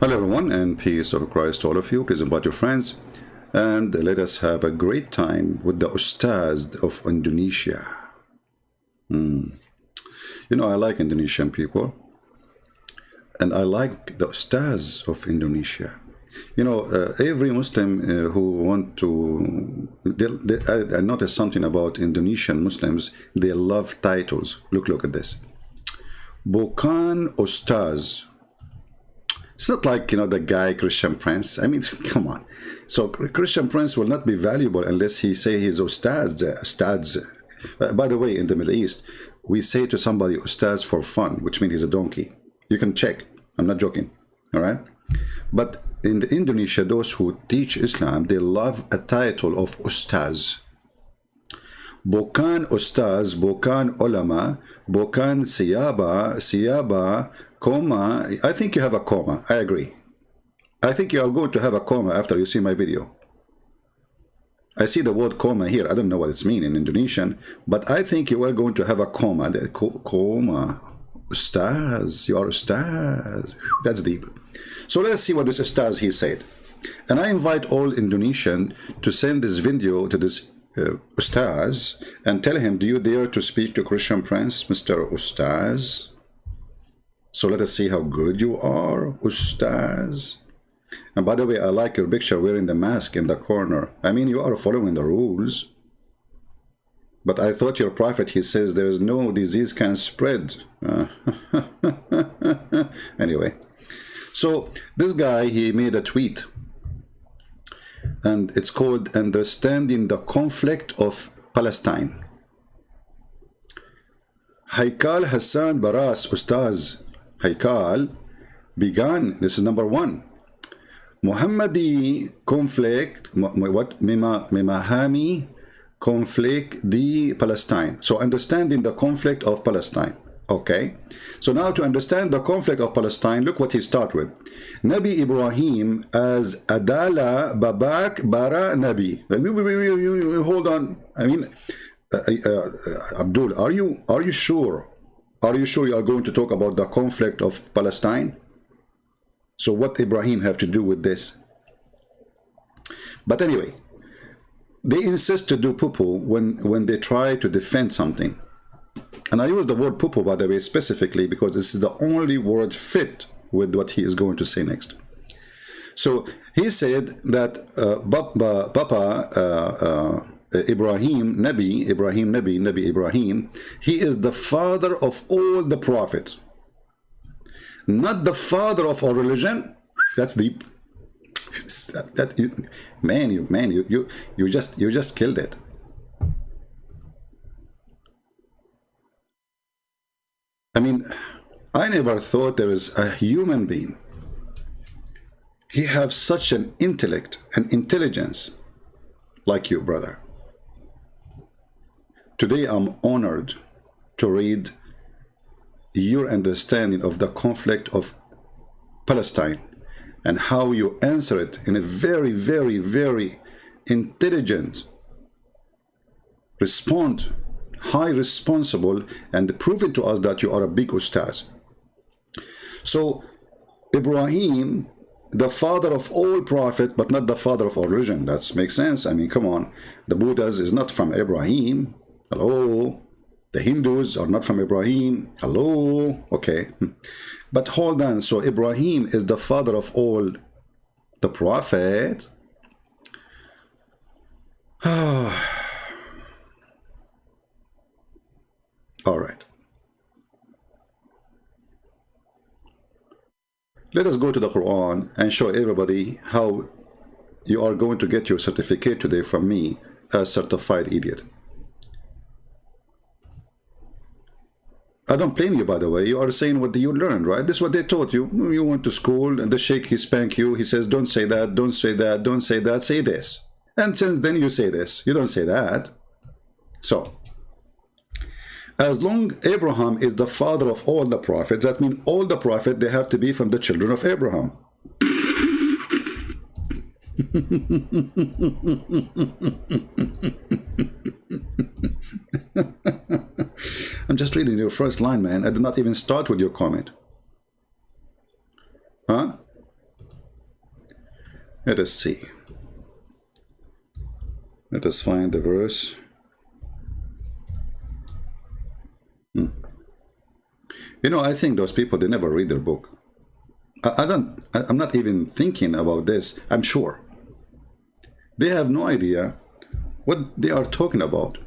Hello everyone, and peace of Christ to all of you. Please invite your friends and let us have a great time with the Ustad of Indonesia. You know, I like Indonesian people, and I like the Ustads of Indonesia. You know, every Muslim who want to, I noticed something about Indonesian Muslims. They love titles. Look at this. Bukan Ustaz. It's not like, you know, the guy Christian Prince. I mean, come on. So Christian Prince will not be valuable unless he say he's Ustads. By the way, in the Middle East, we say to somebody Ustads for fun, which means he's a donkey. You can check. I'm not joking. All right? But in Indonesia, those who teach Islam, they love a title of Ustaz. Bukan Ustaz, bukan ulama, bukan siyaba, comma. I think you have a comma. I agree. I think you are going to have a comma after you see my video. I see the word comma here. I don't know what it's mean in Indonesian, but I think you are going to have a comma there. Comma. Ustaz. You are Ustaz. That's deep. So let's see what this Ustaz he said. And I invite all Indonesian to send this video to this Ustaz and tell him, do you dare to speak to Christian Prince, Mr. Ustaz? So let us see how good you are, Ustaz. And by the way, I like your picture wearing the mask in the corner. I mean, you are following the rules. But I thought your prophet, he says there is no disease can spread. Anyway. So this guy, he made a tweet. And it's called Understanding the Conflict of Palestine. Haikal, Hassan, Baras, Ustaz. Haikal began, this is number one, Muhammadi conflict, what? Mimahami conflict di Palestine. So understanding the conflict of Palestine. Okay. So now to understand the conflict of Palestine, look what he starts with. Nabi Ibrahim as Adala Babak Bara Nabi. Hold on. I mean, Abdul, are you sure? Are you sure you are going to talk about the conflict of Palestine? So what Ibrahim have to do with this? But anyway, they insist to do poo-poo when they try to defend something. And I use the word poo-poo, by the way, specifically because this is the only word fit with what he is going to say next. So he said that Ibrahim, Nabi Ibrahim, he is the father of all the prophets. Not the father of our religion. That's deep. You just killed it. I mean, I never thought there is a human being. He has such an intellect and intelligence like you, brother. Today, I'm honored to read your understanding of the conflict of Palestine and how you answer it in a very, very, very intelligent respond, high responsible, and proving to us that you are a big Ustaz. So, Ibrahim, the father of all prophets, but not the father of our religion. That makes sense. I mean, come on. The Buddhas is not from Ibrahim. Hello. The Hindus are not from Ibrahim. Hello. Okay. But hold on. So Ibrahim is the father of all the prophet. All right. Let us go to the Quran and show everybody how you are going to get your certificate today from me as certified idiot. I don't blame you, by the way. You are saying what you learned, right? This is what they taught you. You went to school and the sheikh, he spank you. He says, don't say that, don't say that, don't say that, say this. And since then you say this. You don't say that. So, as long Abraham is the father of all the prophets, that means all the prophets, they have to be from the children of Abraham. I'm just reading your first line, man. I did not even start with your comment. Huh? Let us see. Let us find the verse. You know, I think those people, they never read their book. I'm not even thinking about this. I'm sure they have no idea what they are talking about.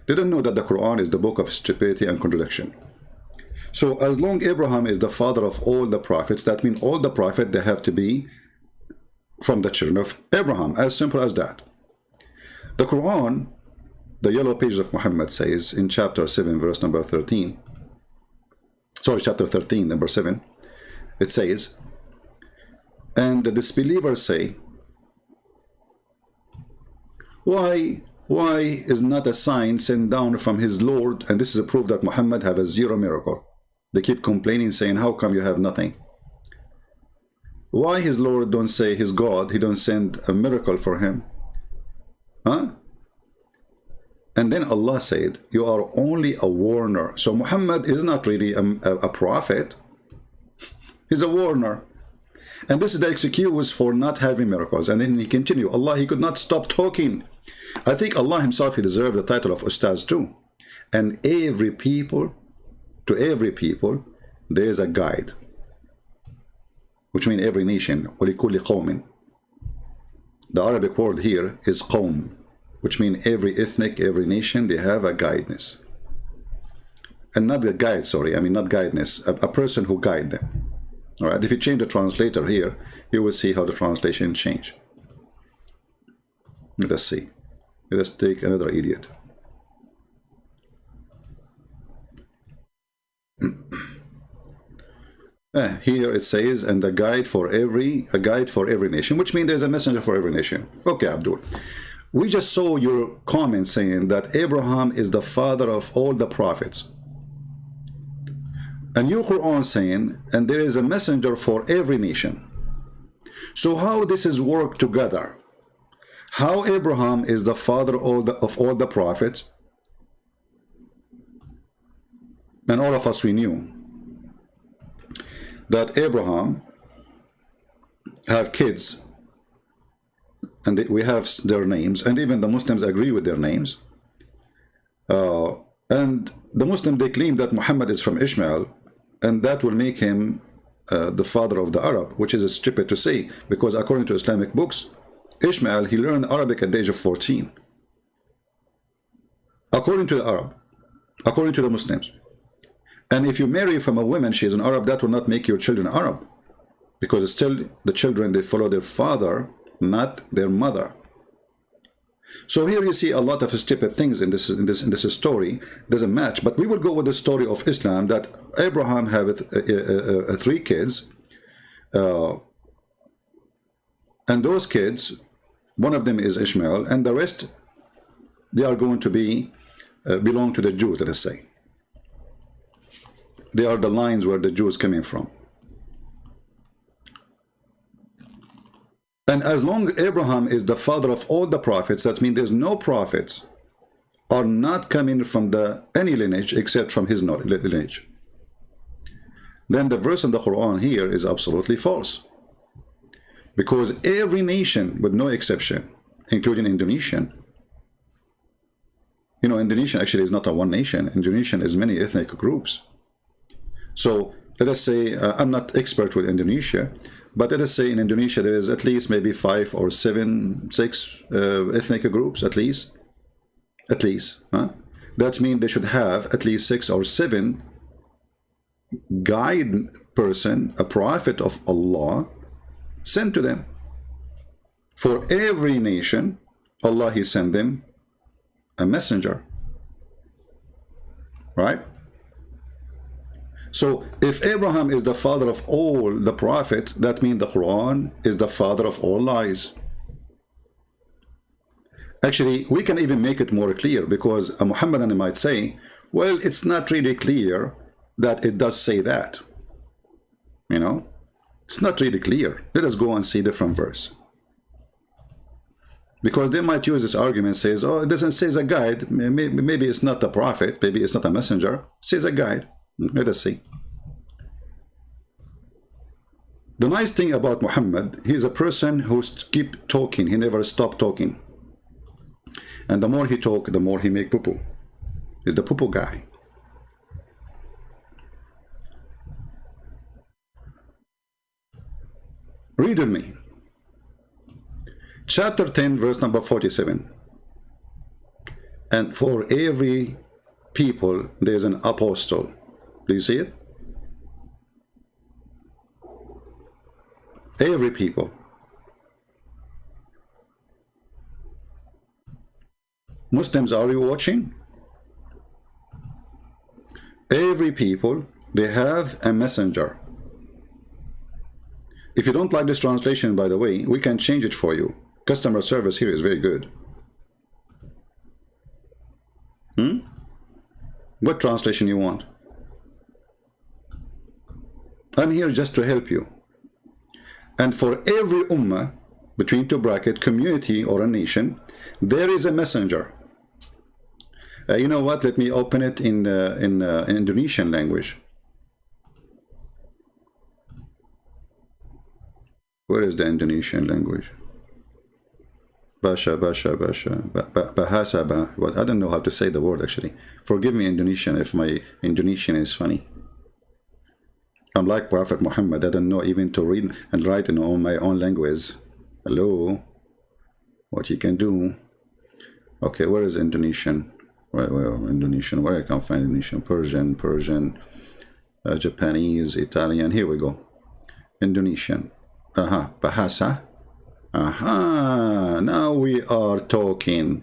They don't know that the Quran is the book of stupidity and contradiction. So as long Abraham is the father of all the prophets, that means all the prophets, they have to be from the children of Abraham. As simple as that. The Quran, the yellow pages of Muhammad, says in chapter 7, verse number 13. Sorry, chapter 13, number 7. It says, and the disbelievers say, why is not a sign sent down from his Lord? And this is a proof that Muhammad have a zero miracle. They keep complaining, saying, how come you have nothing? Why his Lord don't say his God, he don't send a miracle for him? Huh? And then Allah said, you are only a warner. So Muhammad is not really a prophet. He's a warner. And this is the excuse for not having miracles. And then he continued, Allah, he could not stop talking. I think Allah himself, he deserved the title of Ustad too. And every people, to every people, there is a guide. Which means every nation. وَلِكُلِّ قَوْمٍ. The Arabic word here is qawm, which means every ethnic, every nation, they have a guidance. And not a guide, sorry, I mean not guidance, a person who guide them. All right, if you change the translator here, you will see how the translation change. Let us see. Let us take another idiot. Here it says, and a guide for every nation, which means there's a messenger for every nation. Okay, Abdul. We just saw your comment saying that Abraham is the father of all the prophets. And your Quran saying, and there is a messenger for every nation. So how this is worked together? How Abraham is the father of all the prophets? And all of us, we knew that Abraham have kids, and we have their names, and even the Muslims agree with their names. And the Muslims, they claim that Muhammad is from Ishmael, and that will make him the father of the Arab, which is stupid to say, because according to Islamic books, Ishmael, he learned Arabic at the age of 14. According to the Arab, according to the Muslims. And if you marry from a woman, she is an Arab, that will not make your children Arab, because it's still the children, they follow their father, not their mother. So here you see a lot of stupid things in this story. Doesn't match, but we will go with the story of Islam, that Abraham have 3 kids, and those kids, one of them is Ishmael, and the rest, they are going to be belong to the Jews, let us say. They are the lines where the Jews coming from. And as long Abraham is the father of all the prophets, that means there's no prophets are not coming from any lineage except from his lineage. Then the verse in the Quran here is absolutely false. Because every nation, with no exception, including Indonesian, you know, Indonesia actually is not a one nation. Indonesia is many ethnic groups. So let us say, I'm not expert with Indonesia, but let us say in Indonesia there is at least maybe 5 or 7, 6 ethnic groups, at least. Huh? That means they should have at least 6 or 7 guide person, a prophet of Allah, sent to them. For every nation, Allah, he sent them a messenger. Right? So if Abraham is the father of all the prophets, that means the Quran is the father of all lies. Actually, we can even make it more clear, because a Muhammadan might say, well, it's not really clear that it does say that. You know, it's not really clear. Let us go and see different verse. Because they might use this argument, says, oh, it doesn't say a guide. Maybe it's not a prophet. Maybe it's not a messenger. It says a guide. Let us see. The nice thing about Muhammad, he's a person who keep talking. He never stop talking. And the more he talk, the more he make poo-poo. He's the poo-poo guy. Read with me. Chapter 10, verse number 47. And for every people, there's an apostle. Do you see it? Every people. Muslims, are you watching? Every people, they have a messenger. If you don't like this translation, by the way, we can change it for you. Customer service here is very good. What translation you want? I'm here just to help you. And for every ummah, between two brackets, community or a nation, there is a messenger. You know what? Let me open it in Indonesian language. Where is the Indonesian language? Bahasa. What? I don't know how to say the word actually. Forgive me, Indonesian, if my Indonesian is funny. I'm like Prophet Muhammad. I don't know even to read and write in my own language. Hello, what you can do? Okay, where is Indonesian? Where Indonesian? Where I can find Indonesian? Persian, Japanese, Italian. Here we go. Indonesian. Bahasa. Now we are talking.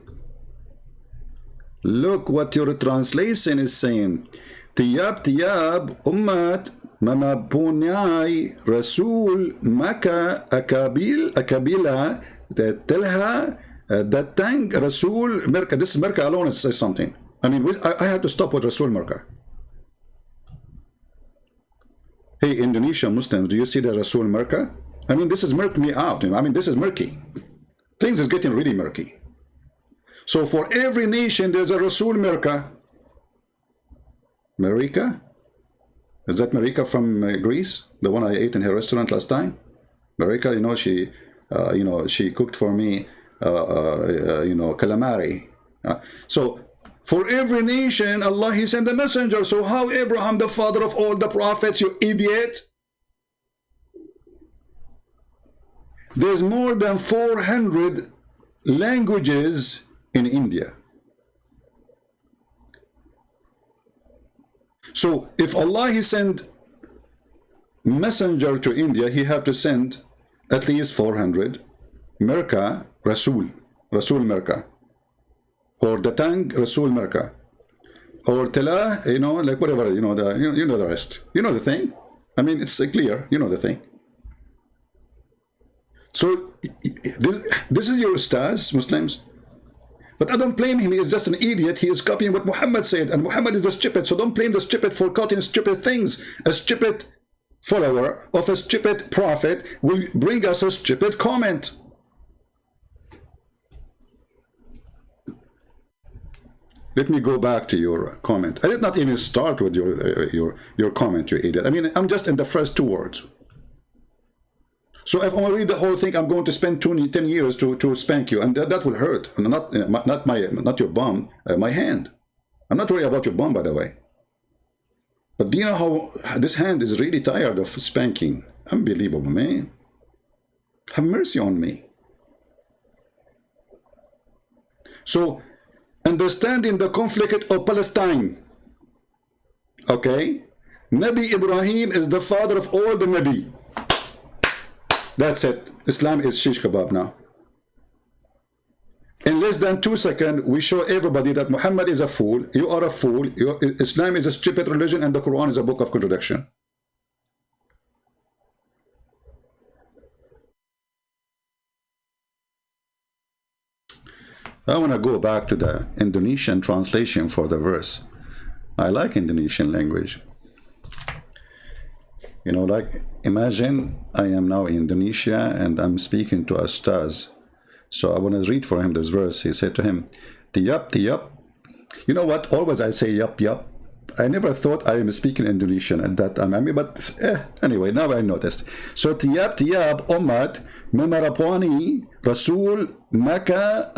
Look what your translation is saying. Tiyab ummat mamabunyai rasul maka akabila telha datang rasul merka. This merka alone says something. I mean, I have to stop with rasul merka. Hey, Indonesian Muslims, do you see the rasul merka? I mean, this is murky me out. I mean, this is murky. Things is getting really murky. So for every nation, there's a Rasul Merka. Marika? Is that Marika from Greece? The one I ate in her restaurant last time? Marika, she cooked for me, calamari. So for every nation, Allah, He sent a messenger. So how Abraham, the father of all the prophets, you idiot? There's more than 400 languages in India. So if Allah He send messenger to India, He have to send at least 400 Merka Rasul Merka, or Datang Rasul Merka, or Tela, like whatever, you know the rest. You know the thing. I mean, it's clear. You know the thing. So this is your Ustad, Muslims. But I don't blame him. He is just an idiot. He is copying what Muhammad said. And Muhammad is a stupid. So don't blame the stupid for copying stupid things. A stupid follower of a stupid prophet will bring us a stupid comment. Let me go back to your comment. I did not even start with your comment, you idiot. I mean, I'm just in the first two words. So if I want to read the whole thing, I'm going to spend 10 years to spank you, and that will hurt. Not your bum, my hand. I'm not worried about your bum, by the way. But do you know how this hand is really tired of spanking? Unbelievable, man. Have mercy on me. So, understanding the conflict of Palestine. Okay? Nabi Ibrahim is the father of all the Nabi. That's it. Islam is shish kebab now. In less than 2 seconds, we show everybody that Muhammad is a fool, you are a fool, Islam is a stupid religion, and the Quran is a book of contradiction. I want to go back to the Indonesian translation for the verse. I like Indonesian language. Like, imagine I am now in Indonesia and I'm speaking to Ustad. So I want to read for him this verse. He said to him, tiyap. You know what? Always I say yup. I never thought I am speaking Indonesian at that time. I mean, but anyway, now I noticed. So tiyab tiyab umat memarapwani Rasul Maka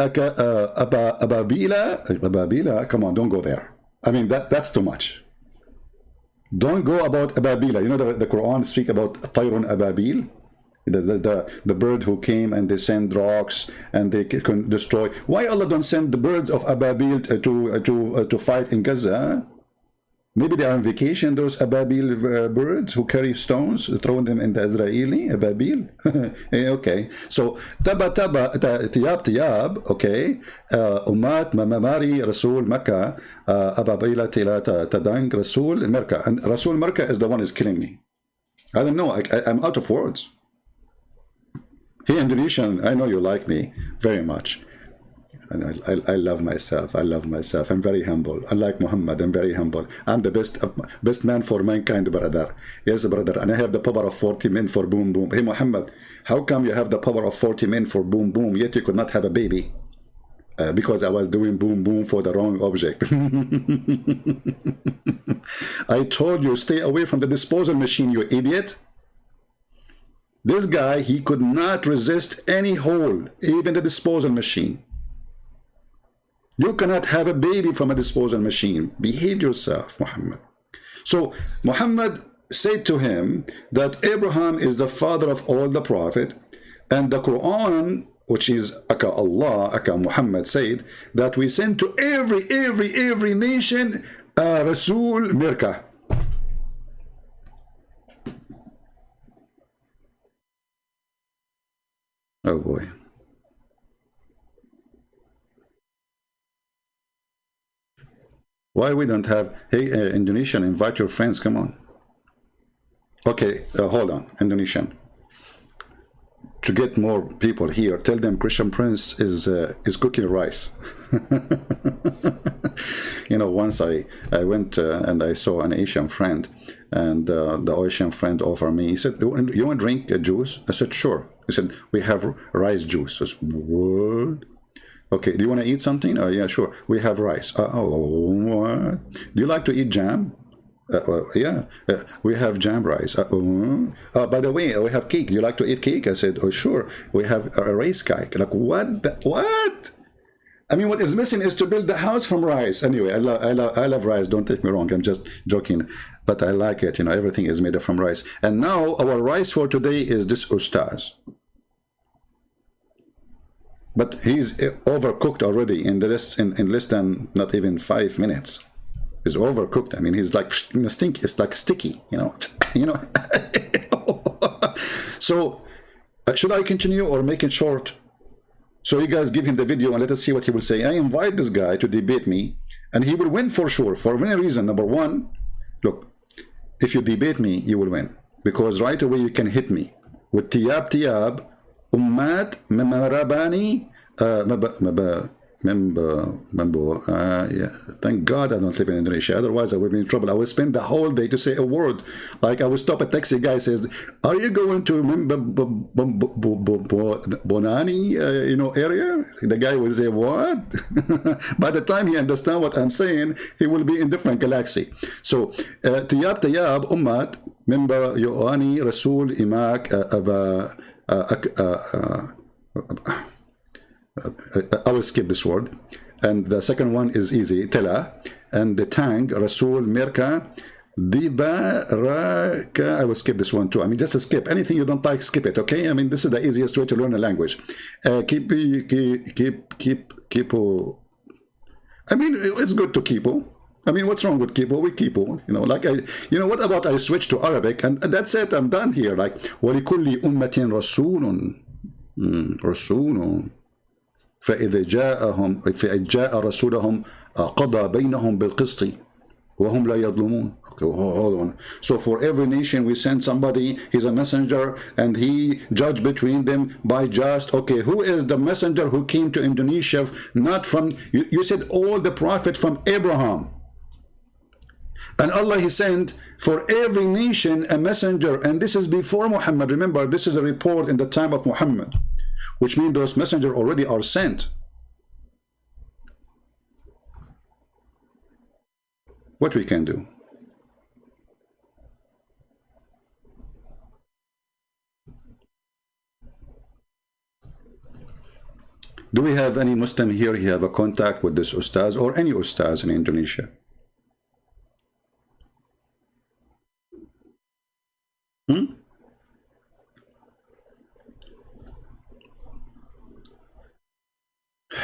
Ababila. Come on, don't go there. I mean, that's too much. Don't go about Ababila. You know the Quran speak about Tayrun Ababil, the bird who came and they send rocks and they can destroy. Why Allah don't send the birds of Ababil to fight in Gaza? Maybe they are on vacation, those Ababil birds who carry stones, throwing them in the Israeli Ababil. Okay, so tiyab tiyab, okay, umat mamamari Rasul Makkah Ababila tadang Rasul Merka, and Rasul Merka is the one who is killing me. I don't know, I'm out of words. Hey, Indonesian, I know you like me very much. And I love myself. I love myself. I'm very humble. Unlike Muhammad, I'm very humble. I'm the best man for mankind, brother. Yes, brother. And I have the power of 40 men for boom, boom. Hey, Muhammad, how come you have the power of 40 men for boom, boom, yet you could not have a baby? Because I was doing boom, boom for the wrong object. I told you, stay away from the disposal machine, you idiot. This guy, he could not resist any hole, even the disposal machine. You cannot have a baby from a disposal machine. Behave yourself, Muhammad. So Muhammad said to him that Abraham is the father of all the prophet, and the Quran, which is Aka Allah, Aka Muhammad said that we send to every nation Rasul Mirka. Oh boy. Why we don't have, hey, Indonesian, invite your friends, come on. Okay, hold on, Indonesian. To get more people here, tell them Christian Prince is cooking rice. You know, once I went and I saw an Asian friend, and the Asian friend offered me, he said, you want to drink juice? I said, sure. He said, we have rice juice. I said, what? Okay, do you want to eat something? Oh, yeah, sure. We have rice. What? Do you like to eat jam? Yeah, we have jam rice. By the way, we have cake. Do you like to eat cake? I said, oh, sure. We have a rice cake. Like, what? What? I mean, what is missing is to build the house from rice. Anyway, I love rice. Don't take me wrong. I'm just joking. But I like it. You know, everything is made from rice. And now our rice for today is this Ustad. But he's overcooked already in less than not even 5 minutes. He's overcooked. I mean, he's like stink. It's like sticky, you know. You know. So, should I continue or make it short? So you guys give him the video and let us see what he will say. I invite this guy to debate me, and he will win for sure. For many reasons. Number one, look, if you debate me, you will win because right away you can hit me with tiyab tiyab. Ummat Memarabani yeah. Thank God I don't live in Indonesia. Otherwise I would be in trouble. I would spend the whole day to say a word. Like I would stop a taxi guy says, are you going to Bonani you know, area? The guy will say, what? By the time he understands what I'm saying, he will be in different galaxy. So tiyab tiyab ummat member yoani rasul imak I will skip this word. And the second one is easy, Tela. And the tang, Rasul, Mirka, Dibaraka. I will skip this one too. I mean, just skip. Anything you don't like, skip it, okay? I mean, this is the easiest way to learn a language. Keep. I mean, it's good to keep. I mean, what's wrong with kipo? We kipo, you know, like you know, what about I switch to Arabic and that's it, I'm done here. Like, وَلِكُلِّ أُمَّةٍ رَسُولٌ رَسُولٌ فإذا جاء رسولهم قضى بينهم بالقسط وهم لا يظلمون. Okay, hold on. So for every nation we send somebody, he's a messenger, and he judged between them by just. Okay, who is the messenger who came to Indonesia? Not from, you said all the prophet from Abraham. And Allah, he sent for every nation a messenger, and this is before Muhammad. Remember, this is a report in the time of Muhammad, which means those messengers already are sent. What we can do? Do we have any Muslim here who have a contact with this Ustaz or any Ustaz in Indonesia? Hmm?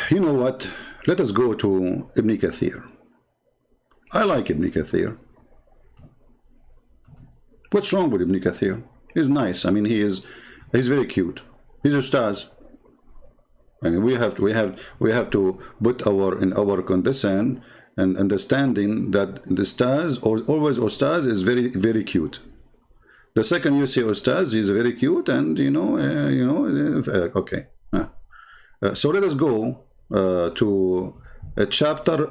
You know what? Let us go to Ibn Kathir. I like Ibn Kathir. What's wrong with Ibn Kathir? He's nice. I mean, he's very cute. He's Ustaz. I mean, we have to put in our condition and understanding that the Ustaz, or always Ustaz, is very cute. The second you see Ustaz, he's very cute, and okay. So let us go to chapter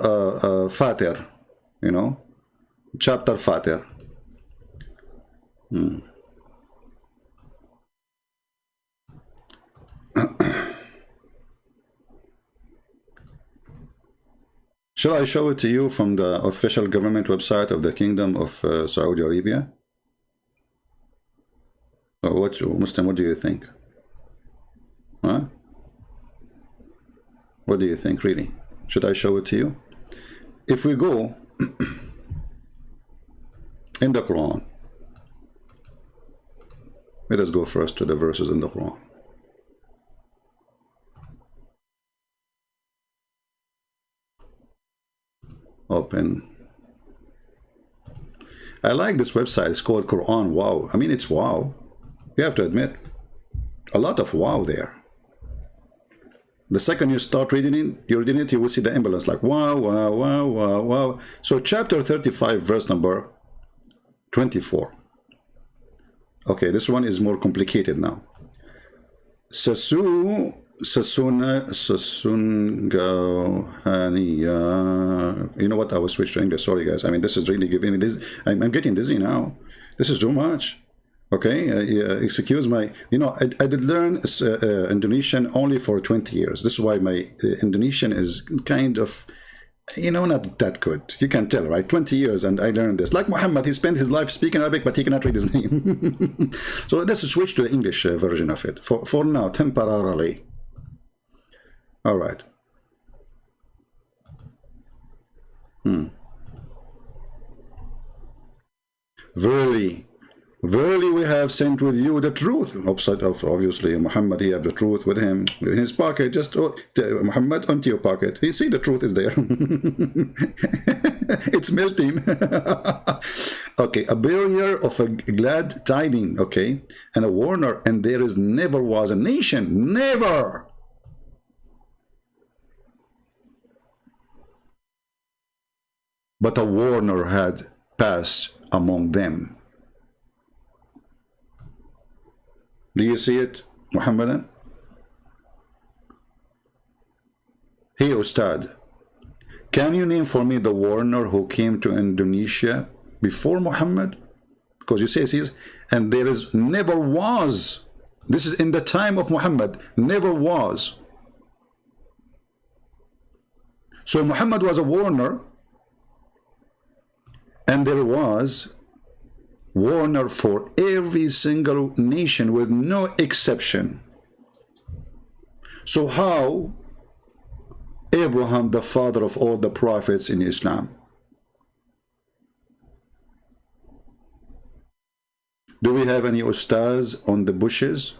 Fatir, chapter Fatir. Shall I show it to you from the official government website of the Kingdom of Saudi Arabia? Or what, Muslim, what do you think? Huh? What do you think, really? Should I show it to you? If we go in the Quran, let us go first to the verses in the Quran. Open. I like this website. It's called Quran Wow. I mean, it's wow. You have to admit, a lot of wow there. The second you start reading it, you will see the ambulance like wow, wow, wow, wow, wow. So chapter 35, verse number 24. Okay, this one is more complicated now. You know what? I will switch to English. Sorry, guys. I mean, this is really giving me this. I'm getting dizzy now. This is too much. Okay, excuse my. I did learn Indonesian only for 20 years. This is why my Indonesian is kind of, not that good. You can tell, right? 20 years, and I learned this. Like Muhammad, he spent his life speaking Arabic, but he cannot read his name. So let's switch to the English version of it for now, temporarily. All right. Verily we have sent with you the truth. Opposite of, obviously, Muhammad, he had the truth with him in his pocket. Just Muhammad, onto your pocket. You see, the truth is there. It's melting. Okay, a bearer of a glad tiding, okay, and a warner, and there is never was a nation, never, but a warner had passed among them. Do you see it, Muhammadan? Hey, Ustad, can you name for me the warner who came to Indonesia before Muhammad? Because you say it is, and there is never was. This is in the time of Muhammad, never was. So Muhammad was a warner, and there was warner for every single nation with no exception. So how Abraham, the father of all the prophets in Islam? Do we have any ustaz on the bushes?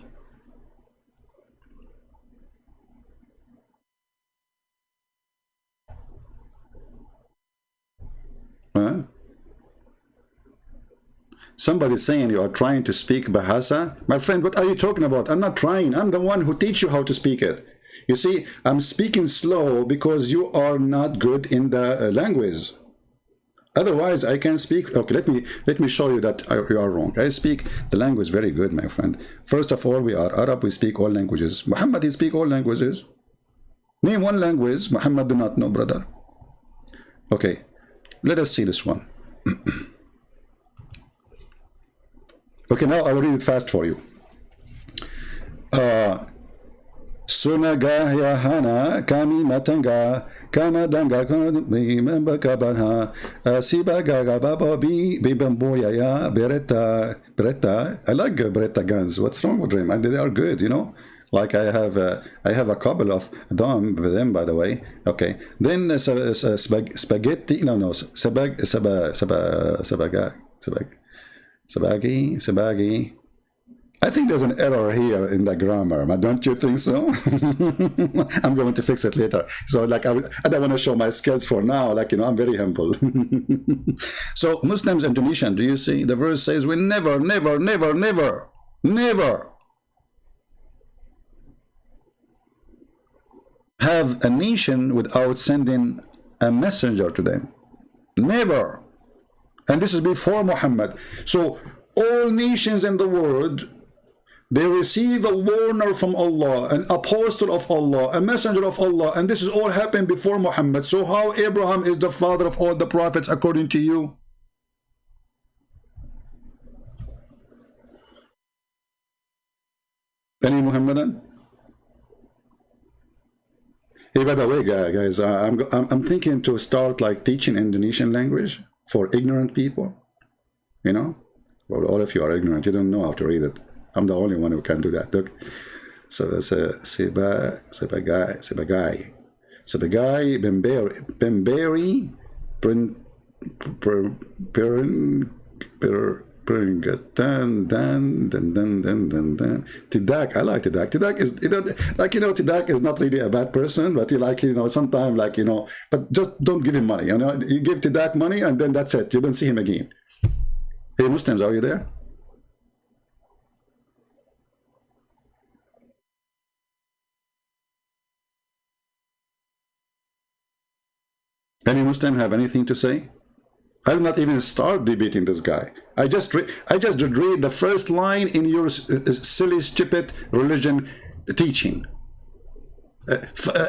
Huh? Somebody's saying you are trying to speak Bahasa. My friend, what are you talking about? I'm not trying. I'm the one who teach you how to speak it. You see, I'm speaking slow because you are not good in the language. Otherwise, I can speak. Okay, let me show you that you are wrong. I speak the language very good, my friend. First of all, we are Arab. We speak all languages. Muhammad, he speak all languages. Name one language Muhammad do not know, brother. Okay, let us see this one. Okay, now I will read it fast for you. Sunaga Yahana Kami Matanga Kana Danga Remember Kabanha Sibaga Baba Bibamboya Beretta. I like Beretta guns. What's wrong with them? They are good, you know. Like I have a couple of them by the way. Okay. Then spaghetti. No, sabagi. I think there's an error here in the grammar, but don't you think so? I'm going to fix it later. So, like, I don't want to show my skills for now. Like, you know, I'm very humble. So, Muslims, Indonesian, do you see? The verse says, we never have a nation without sending a messenger to them. Never. And this is before Muhammad. So, all nations in the world, they receive a warner from Allah, an apostle of Allah, a messenger of Allah, and this is all happened before Muhammad. So how Abraham is the father of all the prophets according to you? Any Muhammadan? Hey, by the way, guys, I'm thinking to start like teaching Indonesian language for ignorant people. You know, well, all of you are ignorant. You don't know how to read it. I'm the only one who can do that. Look, so sebagai pemberi Tidak. I like Tidak. Tidak is, you know, like, you know, Tidak is not really a bad person, but he, like, you know, sometimes, like, you know, but just don't give him money. You know, you give Tidak money and then that's it. You don't see him again. Hey, Muslims, are you there? Any Muslim have anything to say? I will not even start debating this guy. I just read the first line in your silly, stupid religion teaching.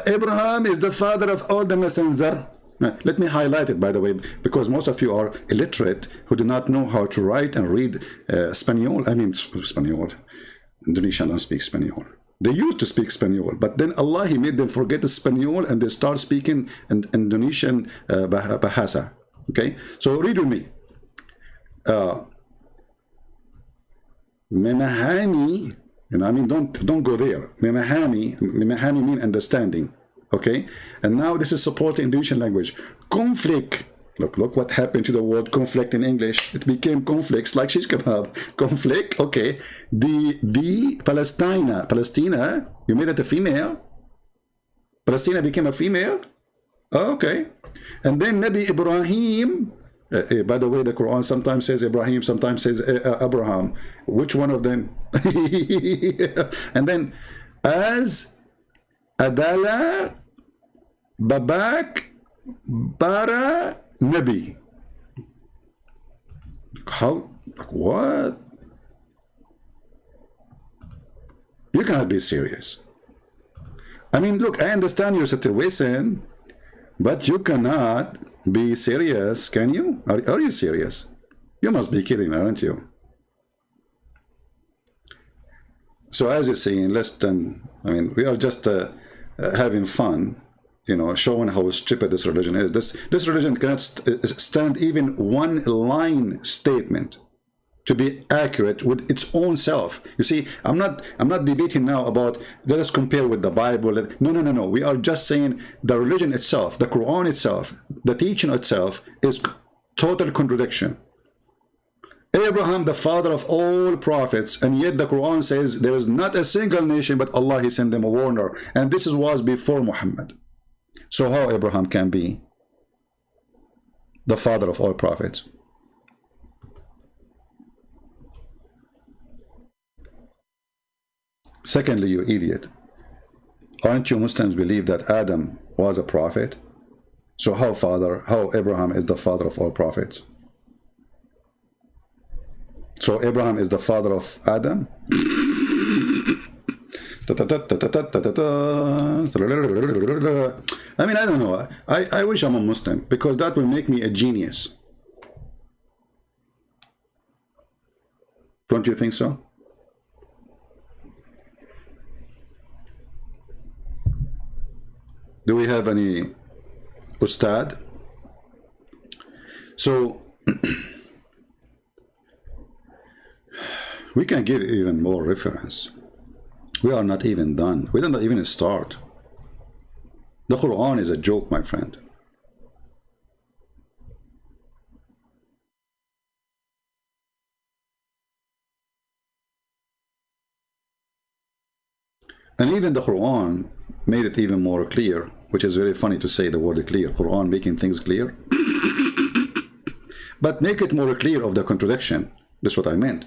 Abraham is the father of all the messenger. Let me highlight it, by the way, because most of you are illiterate who do not know how to write and read Spanish. I mean, Spanish. Indonesian don't speak Spanish. They used to speak Spanish, but then Allah, He made them forget the Spanish and they start speaking Indonesian Bahasa. Okay, so read with me. Memahami, you know, I mean, don't go there. Memahami mean understanding. Okay, and now this is supporting Indonesian language. Conflict. Look what happened to the word conflict in English. It became conflicts like shish kebab. Conflict, okay. The Palestina, you made it a female. Palestina became a female. Oh, okay. And then Nabi Ibrahim, by the way, the Quran sometimes says Ibrahim, sometimes says Abraham. Which one of them? And then as Adala, Babak, Bara, Nabi. How? What? You cannot be serious. I mean, look, I understand your situation, but you cannot be serious, can you? Are you serious? You must be kidding, aren't you? So as you're saying, less than, I mean, we are just having fun, you know, showing how stupid this religion is. This religion cannot stand even one line statement to be accurate with its own self. You see, I'm not debating now about, let us compare with the Bible. No. We are just saying the religion itself, the Quran itself, the teaching itself is total contradiction. Abraham, the father of all prophets, and yet the Quran says there is not a single nation but Allah, He sent them a warner. And this was before Muhammad. So how Abraham can be the father of all prophets? Secondly, you idiot, aren't you Muslims believe that Adam was a prophet? So how Abraham is the father of all prophets? So Abraham is the father of Adam? I mean, I don't know. I wish I'm a Muslim, because that will make me a genius. Don't you think so? Do we have any Ustad? So we can give even more reference. We are not even done. We don't even start. The Quran is a joke, my friend. And even the Quran made it even more clear, which is very funny to say the word clear. Quran making things clear. But make it more clear of the contradiction. That's what I meant.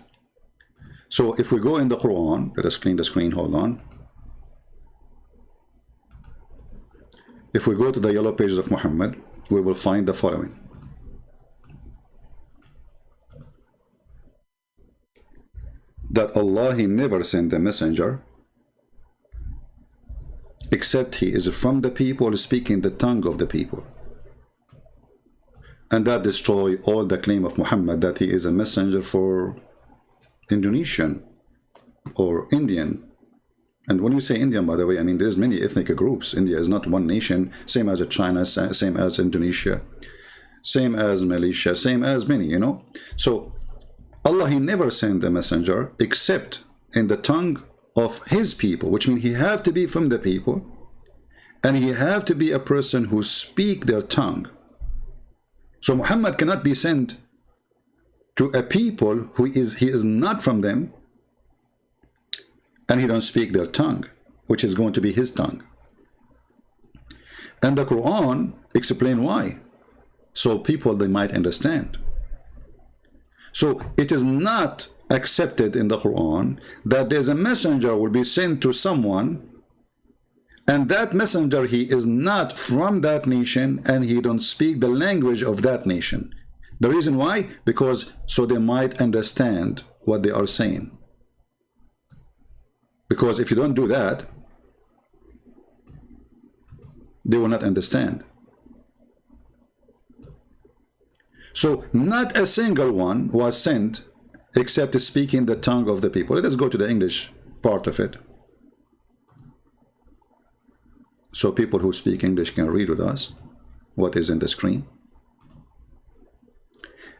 So if we go in the Quran, let us clean the screen, hold on. If we go to the yellow pages of Muhammad, we will find the following. That Allah, He never sent a messenger except he is from the people, speaking the tongue of the people. And that destroy all the claim of Muhammad that he is a messenger for Indonesian or Indian. And when you say Indian, by the way, I mean there's many ethnic groups. India is not one nation, same as China, same as Indonesia, same as Malaysia, same as many, you know. So Allah, He never sent a messenger except in the tongue of His people, which means He have to be from the people, and He have to be a person who speak their tongue. So Muhammad cannot be sent to a people who he is not from them, and he don't speak their tongue, which is going to be his tongue. And the Quran explain why, so people they might understand. So it is not accepted in the Quran that there's a messenger will be sent to someone, and that messenger he is not from that nation and he don't speak the language of that nation. The reason why? Because so they might understand what they are saying. Because if you don't do that, they will not understand. So not a single one was sent except speaking the tongue of the people. Let us go to the English part of it, so people who speak English can read with us what is in the screen.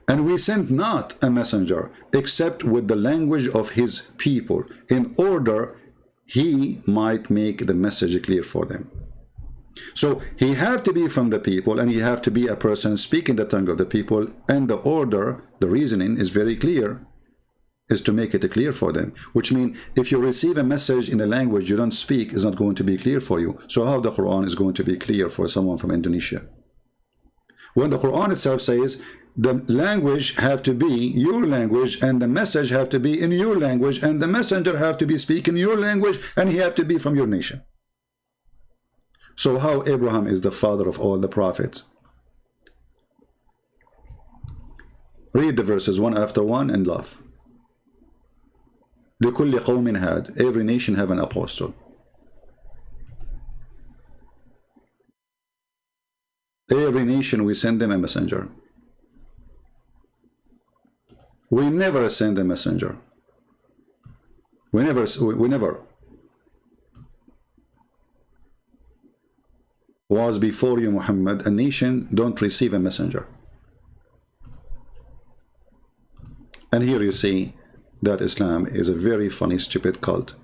And we sent not a messenger except with the language of his people, in order he might make the message clear for them. So he have to be from the people, and he have to be a person speaking the tongue of the people, and the order, the reasoning is very clear, is to make it clear for them. Which means if you receive a message in a language you don't speak, is not going to be clear for you. So how the Quran is going to be clear for someone from Indonesia? When the Quran itself says the language have to be your language, and the message have to be in your language, and the messenger have to be speaking your language, and he have to be from your nation. So how Abraham is the father of all the prophets? Read the verses one after one and laugh. لكل قوم had, every nation have an apostle. Every nation we send them a messenger. We never send a messenger. We never was before you, Muhammad. A nation don't receive a messenger. And here you see that Islam is a very funny, stupid cult.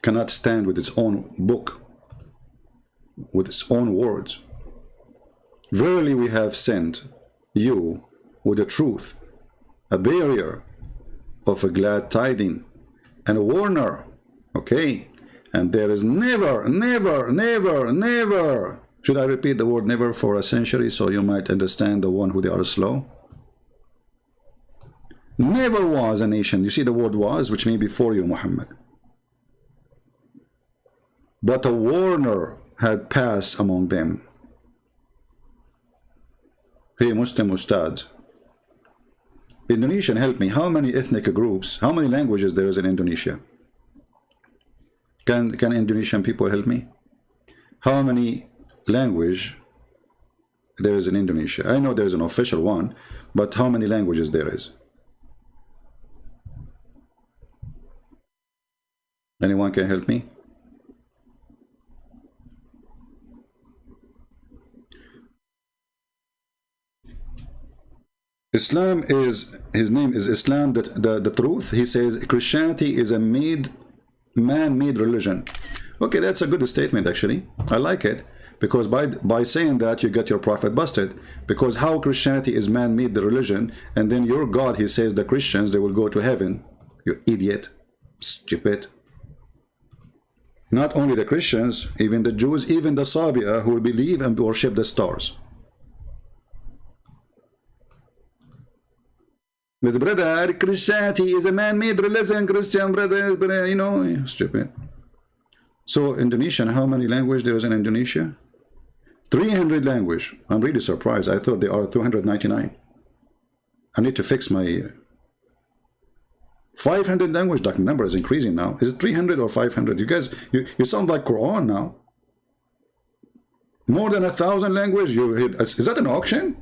Cannot stand with its own book, with its own words. Verily we have sent you with the truth, a barrier of a glad tiding, and a warner. Okay? And there is never, never, never, never. Should I repeat the word never for a century so you might understand the one who they are slow? Never was a nation. You see the word was, which means before you, Muhammad. But a warner had passed among them. Hey, Muslim Ustad. Indonesian, help me. How many ethnic groups, how many languages there is in Indonesia? Can Indonesian people help me? How many language there is in Indonesia? I know there is an official one, but how many languages there is? Anyone can help me? Islam is, his name is Islam, that the truth. He says Christianity is a man-made religion. Okay, that's a good statement actually. I like it, because by saying that you get your prophet busted. Because how Christianity is man-made religion, and then your God, he says the Christians, they will go to heaven. You idiot, stupid. Not only the Christians, even the Jews, even the Sabia who believe and worship the stars. But brother, Christianity is a man-made religion, Christian brother, you know, stupid. So Indonesian, how many languages there is in Indonesia? 300 language. I'm really surprised. I thought there are 299. I need to fix my 500 language. That number is increasing now. Is it 300 or 500? You guys, you sound like Quran now. More than 1,000 language. Is that an auction?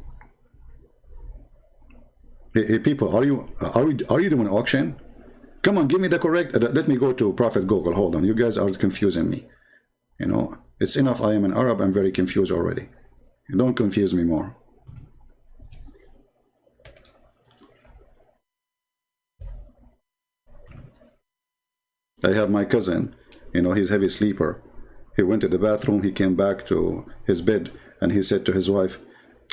Hey, people, are you doing an auction? Come on, give me the correct. Let me go to Prophet Google. Hold on, you guys are confusing me. You know, it's enough. I am an Arab. I'm very confused already. You don't confuse me more. I have my cousin. You know, he's a heavy sleeper. He went to the bathroom. He came back to his bed, and he said to his wife,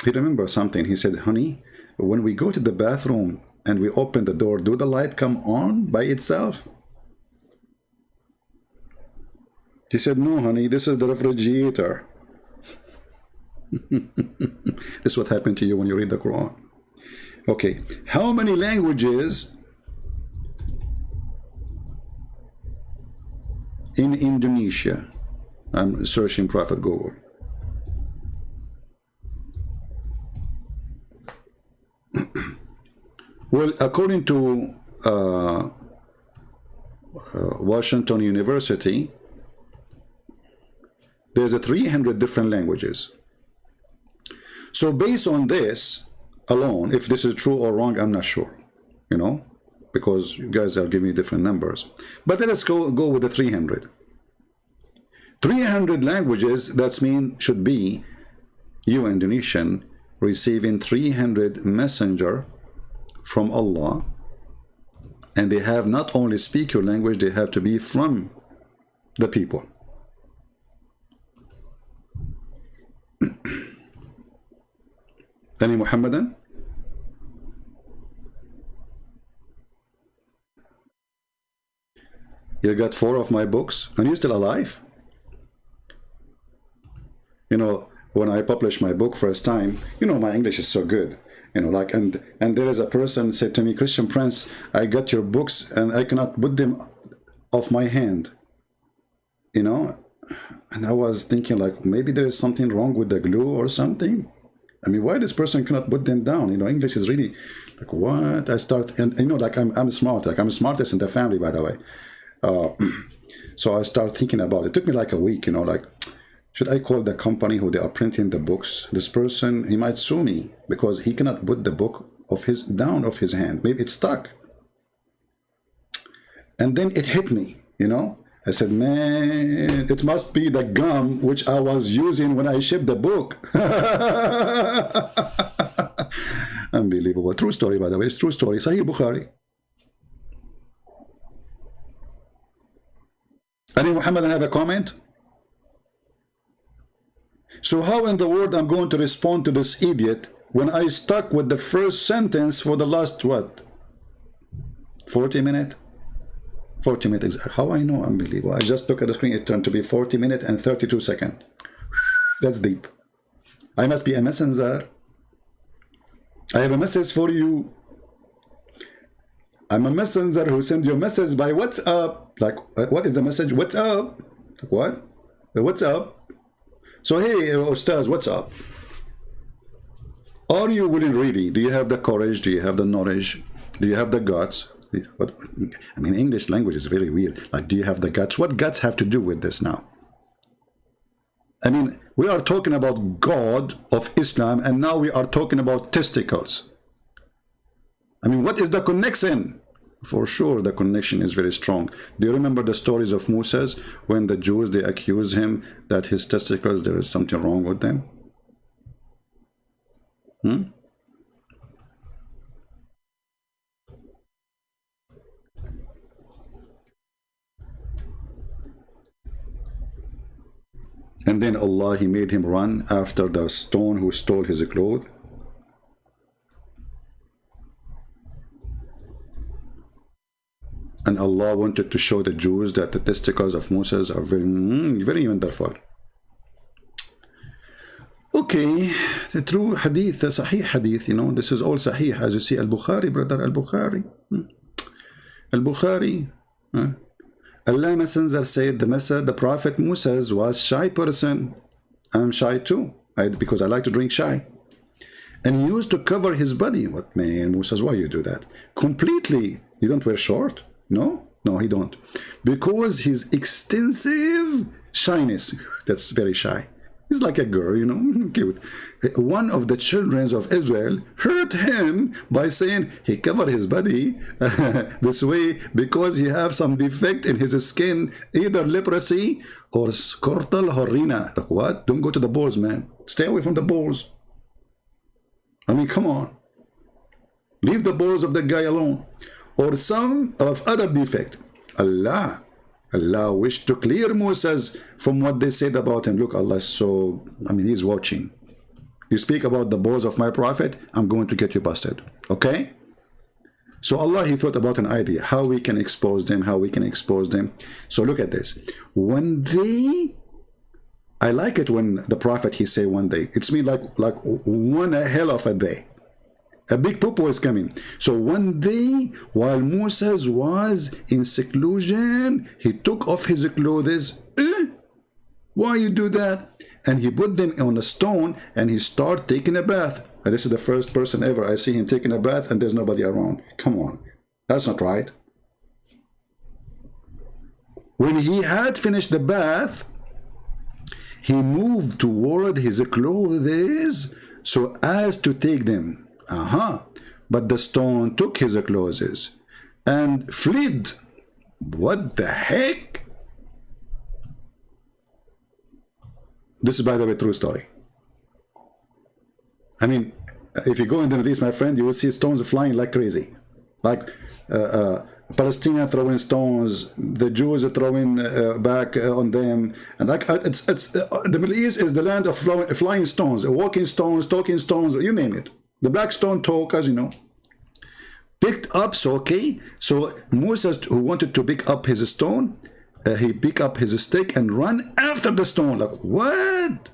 he remembered something. He said, honey, when we go to the bathroom and we open the door, do the light come on by itself? She said, no, honey, this is the refrigerator. This is what happened to you when you read the Quran. Okay, how many languages in Indonesia? I'm searching Prophet Google. Well, according to Washington University, there's 300 different languages. So based on this alone, if this is true or wrong, I'm not sure, you know, because you guys are giving me different numbers. But let us go with the 300. 300 languages, that means should be you Indonesian receiving 300 messenger from Allah, and they have not only speak your language, they have to be from the people. Any Muhammadan? You got 4 of my books and you're still alive? You know, when I published my book first time, you know, my English is so good. You know, like, and there is a person said to me, Christian Prince, I got your books and I cannot put them off my hand. You know, and I was thinking like, maybe there is something wrong with the glue or something. I mean, why this person cannot put them down? You know, English is really like, what? I start, and you know, like I'm smart, like I'm the smartest in the family, by the way. So I start thinking about it. It took me like a week, you know, like, should I call the company who they are printing the books? This person, he might sue me because he cannot put the book of his down of his hand. Maybe it's stuck. And then it hit me, you know. I said, man, it must be the gum which I was using when I shipped the book. Unbelievable. True story, by the way. It's true story. Sahih Bukhari. Ali Muhammad, have a comment? So how in the world I'm going to respond to this idiot when I stuck with the first sentence for the last, what, 40 minutes? 40 minutes. How I know? Unbelievable. I just look at the screen. It turned to be 40 minutes and 32 seconds. That's deep. I must be a messenger. I have a message for you. I'm a messenger who sends you a message by WhatsApp. Like, what is the message? What's up? What? What's up? So, hey, Ustad, what's up? Are you willing really? Do you have the courage? Do you have the knowledge? Do you have the guts? What, I mean, English language is very weird. Like, do you have the guts? What guts have to do with this now? I mean, we are talking about God of Islam, and now we are talking about testicles. I mean, what is the connection? For sure, the connection is very strong. Do you remember the stories of Moses when the Jews, they accuse him that his testicles, there is something wrong with them? And then Allah, He made him run after the stone who stole his clothes. And Allah wanted to show the Jews that the testicles of Moses are very, very wonderful. Okay, the true hadith, the Sahih hadith, this is all Sahih, as you see, Al-Bukhari, brother, Al-Bukhari. Al-Bukhari. Allah Messenger said the Prophet Moses was shy person. I'm shy too, because I like to drink shy. And he used to cover his body. What, man, Moses, why you do that? Completely. You don't wear short? No, he don't. Because his extensive shyness, that's very shy. He's like a girl, cute. One of the children of Israel hurt him by saying he covered his body this way because he have some defect in his skin, either leprosy or scortal horrina. Like what? Don't go to the balls, man. Stay away from the balls. I mean, come on. Leave the balls of the guy alone. Or some of other defect. Allah wished to clear Moses from what they said about him. Look, Allah is so, He's watching. You speak about the balls of my prophet, I'm going to get you busted. Okay? So Allah, He thought about an idea, how we can expose them, So look at this. One day, I like it when the prophet, he say one day. It's mean like one hell of a day. A big poo is coming. So one day, while Moses was in seclusion, he took off his clothes. Why you do that? And he put them on a stone and he started taking a bath. And this is the first person ever I see him taking a bath and there's nobody around. Come on. That's not right. When he had finished the bath, he moved toward his clothes so as to take them. But the stone took his clothes and fled. What the heck? This is, by the way, true story. If you go in the Middle East, my friend, you will see stones flying like crazy. Like Palestinians throwing stones, the Jews are throwing back on them, and like the Middle East is the land of flying stones, walking stones, talking stones, you name it. The black stone talk, as you know, picked up. So Moses, who wanted to pick up his stone, he picked up his stick and run after the stone. Like what?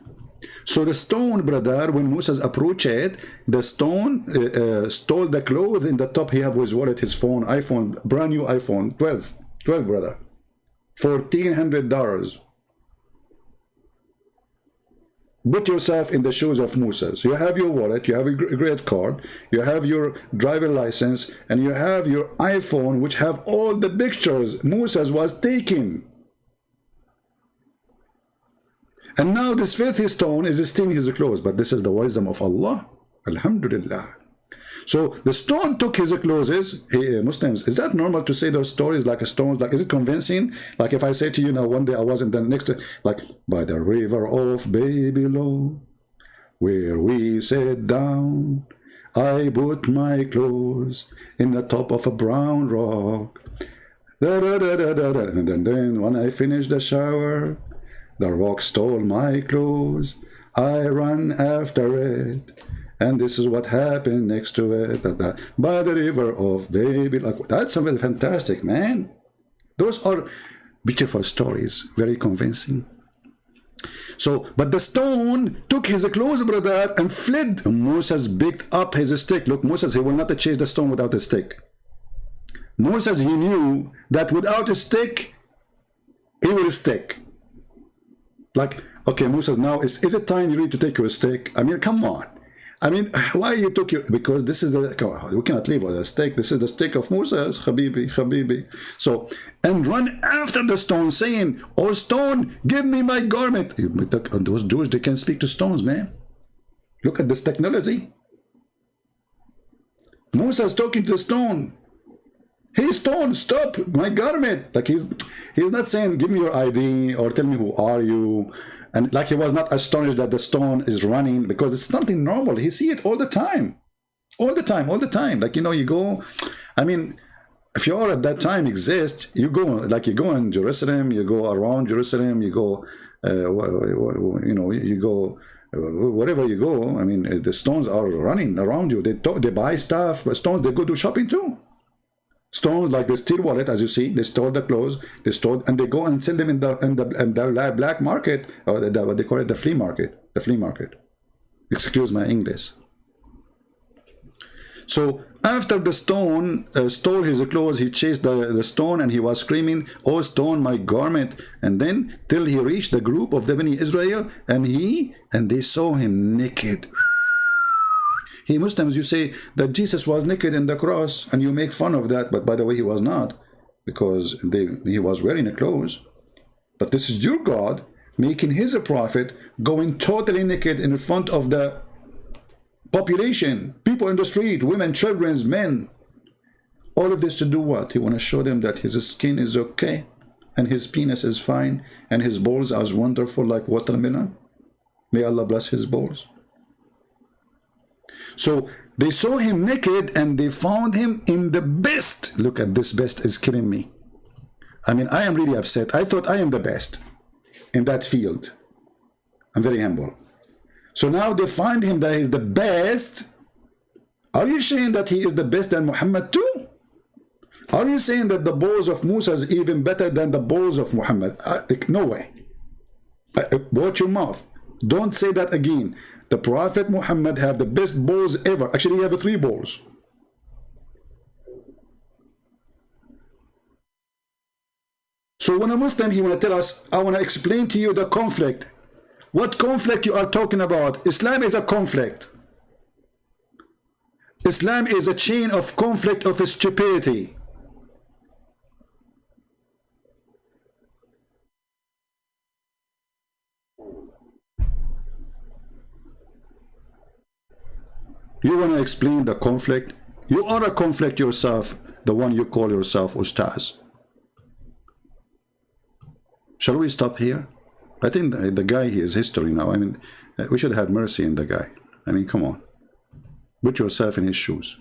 So the stone, brother, when Moses approached it, the stone stole the clothes. In the top, he have his wallet, his phone, iPhone, brand new iPhone, 12, brother, $1,400. Put yourself in the shoes of Moses. You have your wallet, you have a credit card, you have your driver license, and you have your iPhone, which have all the pictures Moses was taking. And now this filthy stone is stealing his clothes. But this is the wisdom of Allah. Alhamdulillah. So the stone took his clothes. Hey, Muslims, is that normal to say those stories like stones? Like, is it convincing? Like if I say to you now, one day I was in the next, like, by the river of Babylon, where we sat down, I put my clothes in the top of a brown rock. And then when I finished the shower, the rock stole my clothes. I ran after it. And this is what happened next to it. By the river of Babylon. Like, that's something fantastic, man. Those are beautiful stories. Very convincing. So, but the stone took his clothes, brother, and fled. Moses picked up his stick. Look, Moses, he will not chase the stone without a stick. Moses, he knew that without a stick, he will stick. Like, okay, Moses, now is it time you need to take your stick? I mean, come on. I mean, why you took your... Because this is the... We cannot leave with a stick. This is the stick of Moses, Habibi. So, and run after the stone, saying, "Oh, stone, give me my garment." Those Jews, they can speak to stones, man. Look at this technology. Moses talking to the stone. Hey, stone, stop my garment. Like he's not saying, "Give me your ID," or "Tell me who are you." And like he was not astonished that the stone is running, because it's something normal. He see it all the time. All the time. Like, you know, you go, I mean, if you are at that time exist, you go, like you go in Jerusalem, you go around Jerusalem, you go you know, you go wherever you go. I mean, the stones are running around you. They buy stuff. Stones, they go do shopping too. Stones, like they steal wallet, as you see, they stole the clothes, they stole, and they go and sell them in the black market, or what they call it, the flea market. The flea market. Excuse my English. So after the stone stole his clothes, he chased the stone, and he was screaming, "Oh stone, my garment!" And then till he reached the group of the Bani Israel, and they saw him naked. He Muslims, you say that Jesus was naked in the cross, and you make fun of that, but by the way, he was not, because he was wearing a clothes. But this is your God making his prophet going totally naked in front of the population, people in the street, women, children, men. All of this to do what? He want to show them that his skin is okay, and his penis is fine, and his balls are wonderful like watermelon. May Allah bless his balls. So they saw him naked, and they found him in the best. Look at this, best is killing me. I mean, I am really upset. I thought I am the best in that field. I'm very humble. So now they find him that he's the best. Are you saying that he is the best than Muhammad too? Are you saying that the balls of Musa is even better than the balls of Muhammad? No way. Watch your mouth. Don't say that again. The Prophet Muhammad have the best balls ever. Actually, he have 3 balls. So when a Muslim, he want to tell us, I want to explain to you the conflict. What conflict you are talking about? Islam is a conflict. Islam is a chain of conflict of stupidity. You want to explain the conflict? You are a conflict yourself, the one you call yourself Ustad. Shall we stop here? I think the guy, he is history now. I mean, we should have mercy in the guy. I mean, come on. Put yourself in his shoes.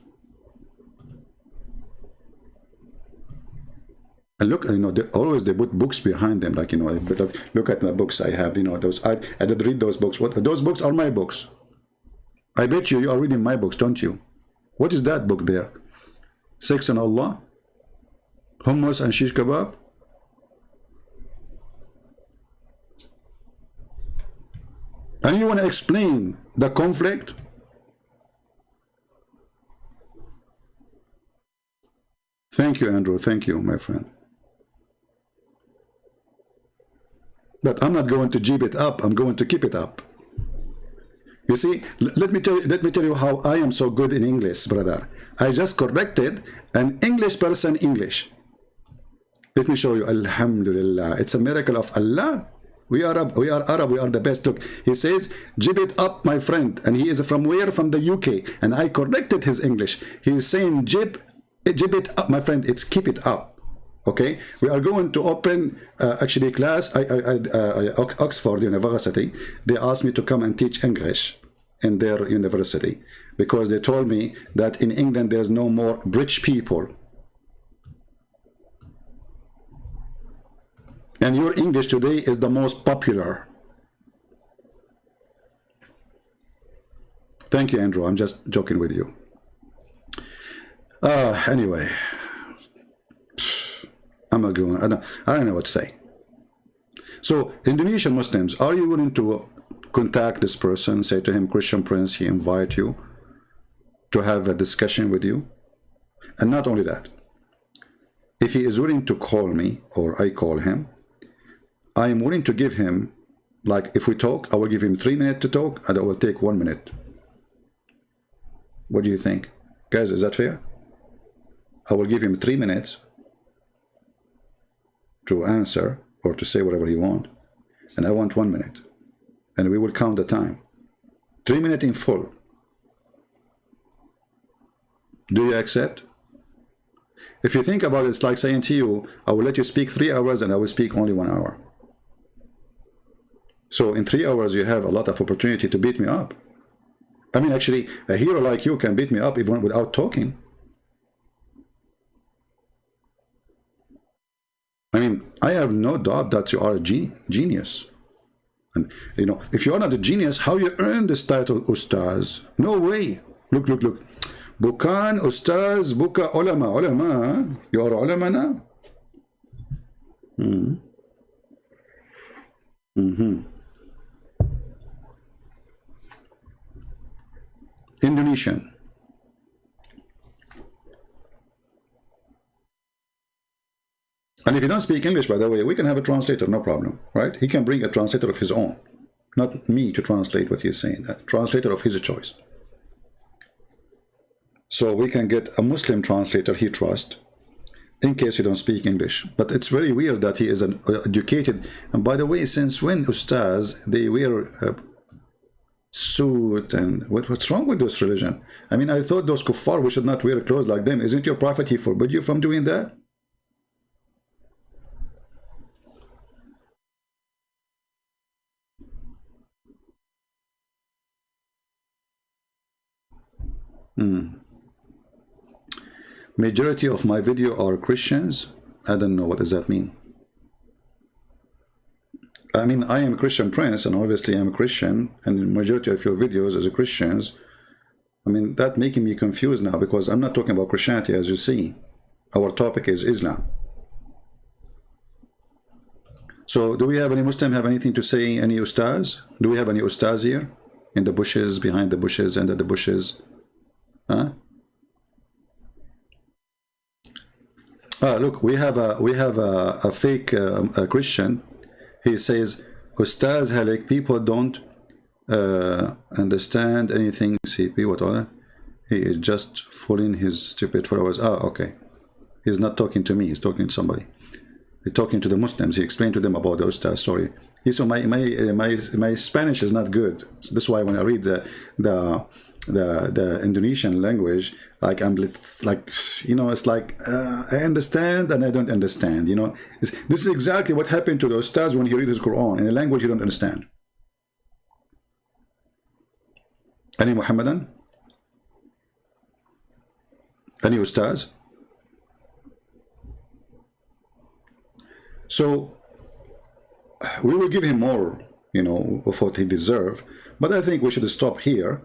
And look, you know, always they put books behind them. Like, you know, look at the books I have. You know, those I did read those books. Those books are my books. I bet you are reading my books, don't you? What is that book there? Sex and Allah? Hummus and shish kebab? And you want to explain the conflict? Thank you, Andrew. Thank you, my friend. But I'm not going to jib it up. I'm going to keep it up. You see, let me tell you how I am so good in English, brother. I just corrected an English person English. Let me show you. Alhamdulillah. It's a miracle of Allah. We are Arab. We are the best. Look, he says, jib it up, my friend. And he is from where? From the UK. And I corrected his English. He is saying, jib it up, my friend. It's keep it up. Okay? We are going to open, actually, class. Oxford University. They asked me to come and teach English in their university. Because they told me that in England, there's no more rich people. And your English today is the most popular. Thank you, Andrew. I'm just joking with you. Anyway, I'm not going. I don't know what to say. So, Indonesian Muslims, are you willing to contact this person, say to him, Christian Prince, he invite you to have a discussion with you? And not only that, if he is willing to call me or I call him, I am willing to give him, like if we talk, I will give him 3 minutes to talk and I will take 1 minute. What do you think? Guys, is that fair? I will give him 3 minutes to answer or to say whatever he wants, and I want 1 minute. And we will count the time. 3 minutes in full. Do you accept? If you think about it, it's like saying to you, I will let you speak 3 hours and I will speak only 1 hour. So in 3 hours, you have a lot of opportunity to beat me up. I mean, actually, a hero like you can beat me up even without talking. I mean, I have no doubt that you are a genius. And you know, if you are not a genius, how you earn this title, Ustaz? No way. Look, look, look. Bukan, Ustaz, buka ulama. Ulama. You are ulama now? Indonesian. And if you don't speak English, by the way, we can have a translator, no problem, right? He can bring a translator of his own, not me to translate what he's saying, a translator of his choice. So we can get a Muslim translator he trusts, in case you don't speak English. But it's very weird that he is an educated. And by the way, since when Ustaz, they wear a suit, and what's wrong with this religion? I mean, I thought those kuffar, we should not wear clothes like them. Isn't your prophet, he forbid you from doing that? Majority of my video are Christians. I don't know, what does that mean? I mean, I am a Christian prince, and obviously I'm a Christian, and the majority of your videos is Christians. I mean, that making me confused now, because I'm not talking about Christianity, as you see. Our topic is Islam. So do we have any Muslim have anything to say, any Ustaz? Do we have any Ustaz here? In the bushes, behind the bushes, under the bushes? Huh? Look, we have a fake Christian. He says, Ustaz Halik, people don't understand anything. CP, what other? He is just fooling his stupid followers. Okay. He's not talking to me. He's talking to somebody. He's talking to the Muslims. He explained to them about the Ustaz. Sorry. So my Spanish is not good. So this is why when I read the Indonesian language, like I'm like, you know, it's like I understand and I don't understand, you know. This is exactly what happened to the Ustaz when he read his Quran in a language you don't understand. Any Muhammadan? Any Ustaz? So we will give him more, you know, of what he deserves, but I think we should stop here.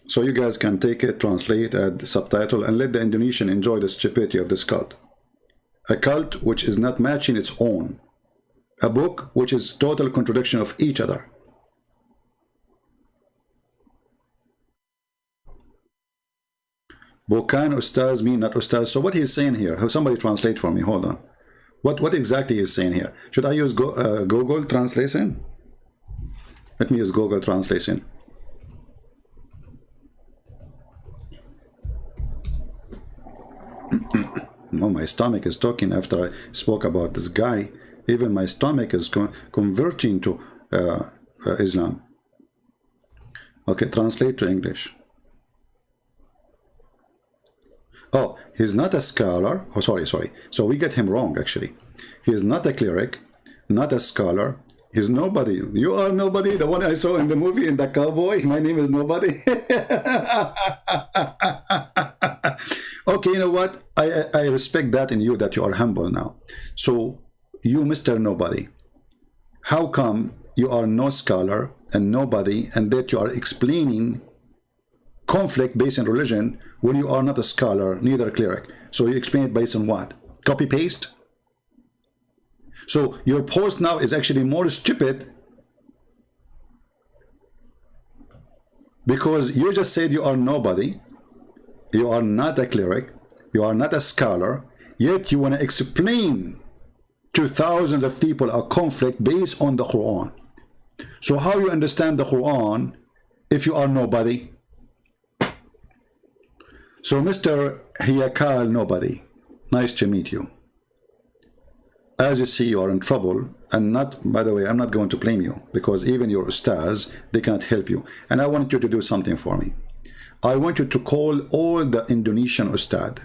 So you guys can take it, translate, add subtitle, and let the Indonesian enjoy the stupidity of this cult. A cult which is not matching its own. A book which is total contradiction of each other. Bukan Ustaz mean not Ustaz. So what he's saying here, somebody translate for me, hold on. What exactly is saying here? Should I use Google Translation? Let me use Google Translation. No, my stomach is talking after I spoke about this guy. Even my stomach is converting to Islam. Okay, translate to English. Oh, he's not a scholar. Oh, sorry. So we get him wrong, actually. He is not a cleric, not a scholar. He's nobody. You are nobody. The one I saw in the movie, in the cowboy. My name is nobody. Okay, you know what? I respect that in you, that you are humble now. So you, Mr. Nobody, how come you are no scholar and nobody, and that you are explaining conflict based on religion when you are not a scholar, neither a cleric? So you explain it based on what? Copy paste? So your post now is actually more stupid because you just said you are nobody, you are not a cleric, you are not a scholar, yet you want to explain to thousands of people a conflict based on the Quran. So how you understand the Quran if you are nobody? So Mr. Haikal Nobody, nice to meet you. As you see, you are in trouble, and not, by the way, I'm not going to blame you, because even your Ustaz, they cannot help you. And I want you to do something for me. I want you to call all the Indonesian Ustad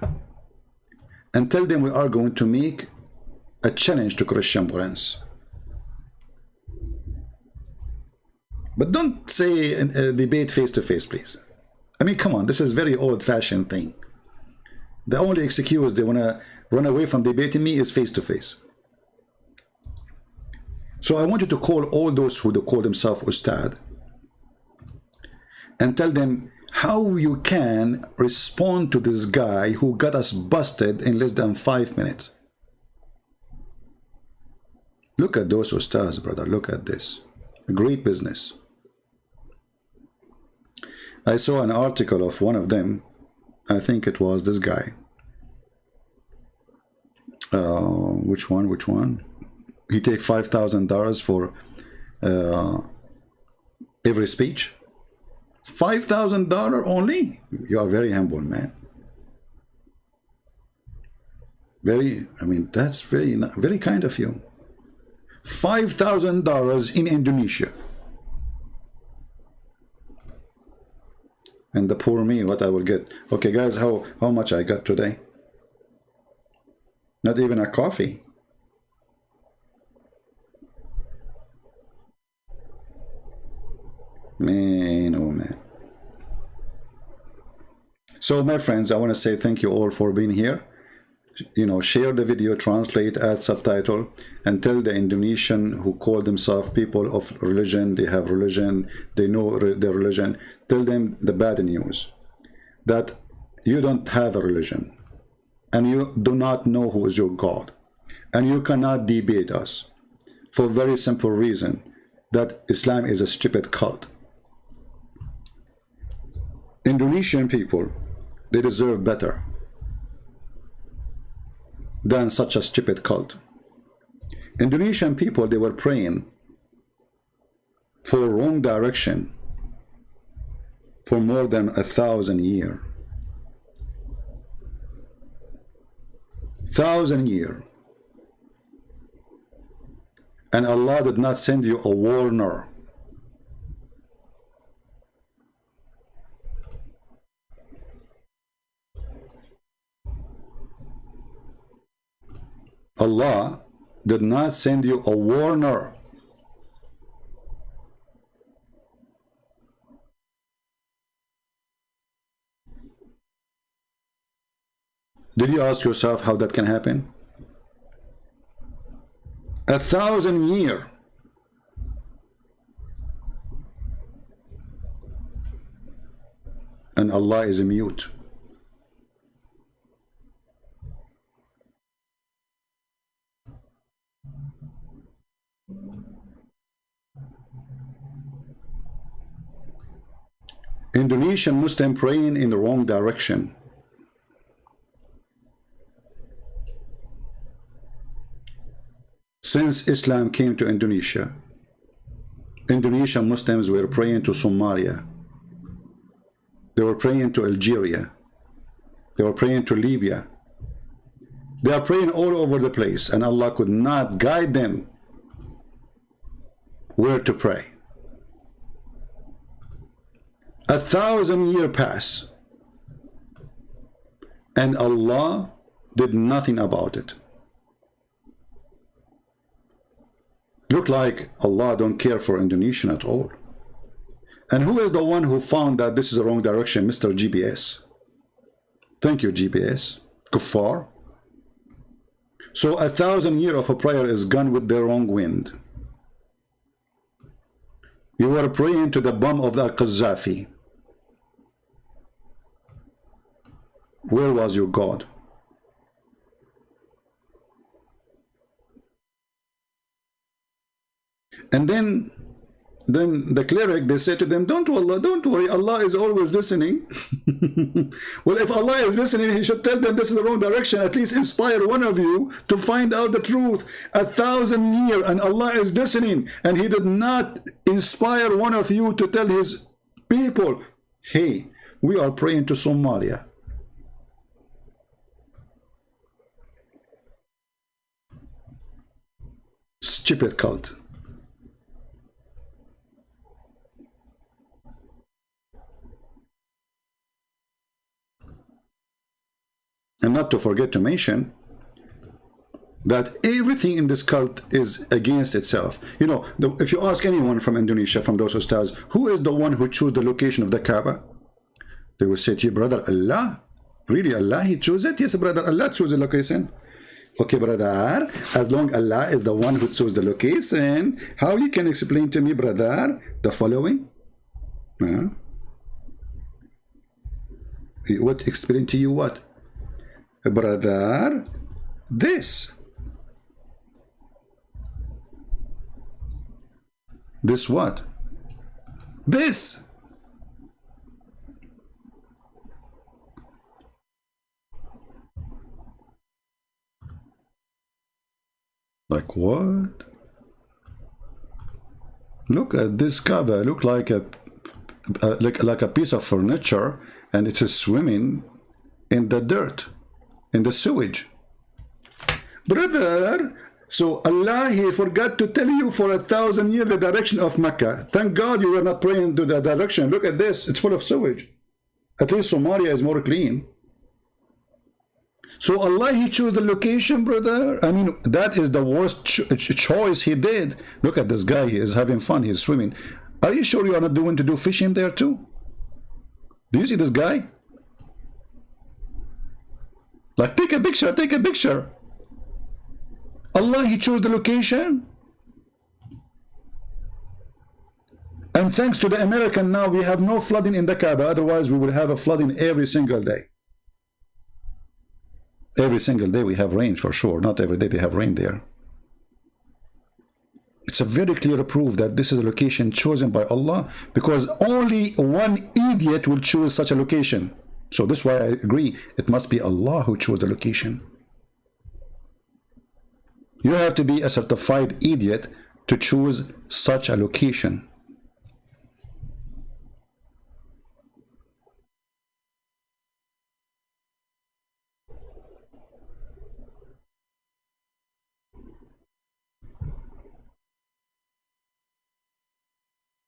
and tell them we are going to make a challenge to Christian Prince. But don't say debate face to face, please. I mean, come on, this is very old-fashioned thing. The only excuse they want to run away from debating me is face to face. So I want you to call all those who call themselves Ustad and tell them how you can respond to this guy who got us busted in less than 5 minutes. Look at those Ustads, brother. Look at this. Great business. I saw an article of one of them. I think it was this guy. Which one? He take $5,000 for every speech. $5,000 only? You are very humble, man. That's very kind of you. $5,000 in Indonesia. And the poor me, what I will get. Okay, guys, how much I got today? Not even a coffee. Man, oh man. So my friends, I want to say thank you all for being here. You know, share the video, translate, add subtitle, and tell the Indonesian who call themselves people of religion, they have religion, they know their religion, tell them the bad news, that you don't have a religion, and you do not know who is your God, and you cannot debate us, for a very simple reason, that Islam is a stupid cult. Indonesian people, they deserve better than such a stupid cult. Indonesian people, they were praying for wrong direction for more than 1,000 years. 1,000 years. And Allah did not send you a warner. Allah did not send you a warner. Did you ask yourself how that can happen? 1,000 years. And Allah is mute. Indonesian Muslim praying in the wrong direction. Since Islam came to Indonesia, Indonesian Muslims were praying to Somalia. They were praying to Algeria. They were praying to Libya. They are praying all over the place, and Allah could not guide them where to pray. 1,000 years pass, and Allah did nothing about it. Look like Allah don't care for Indonesian at all. And who is the one who found that this is the wrong direction? Mr. GPS. Thank you, GPS. Kuffar. So 1,000 years of a prayer is gone with the wrong wind. You were praying to the bomb of the Qaddafi. Where was your God? And then the cleric, they say to them, don't worry, Allah is always listening. Well, if Allah is listening, he should tell them this is the wrong direction, at least inspire one of you to find out the truth. 1,000 years, and Allah is listening, and he did not inspire one of you to tell his people, hey, we are praying to Somalia. Stupid cult. And not to forget to mention that everything in this cult is against itself. You know, if you ask anyone from Indonesia, from those ustads, who is the one who chose the location of the Kaaba? They will say to you, brother, Allah? Really, Allah, he chose it? Yes, brother, Allah chose the location. Okay, brother, as long Allah is the one who chose the location, how you can explain to me, brother, the following? Huh? What explain to you what? Brother, this. This what? This. Like what? Look at this Kaaba. Look like a piece of furniture, and it is swimming in the dirt, in the sewage. Brother, so Allah, he forgot to tell you for 1,000 years the direction of Mecca. Thank God you were not praying to the direction. Look at this. It's full of sewage. At least Somalia is more clean. So Allah, he chose the location, brother. I mean, that is the worst choice he did. Look at this guy. He is having fun. He is swimming. Are you sure you are not doing to do fishing there too? Do you see this guy? Like, take a picture. Take a picture. Allah, he chose the location. And thanks to the American, now we have no flooding in the Kaaba. Otherwise, we will have a flooding every single day. Every single day we have rain for sure. Not every day they have rain there. It's a very clear proof that this is a location chosen by Allah, because only one idiot will choose such a location. So this is why I agree. It must be Allah who chose the location. You have to be a certified idiot to choose such a location.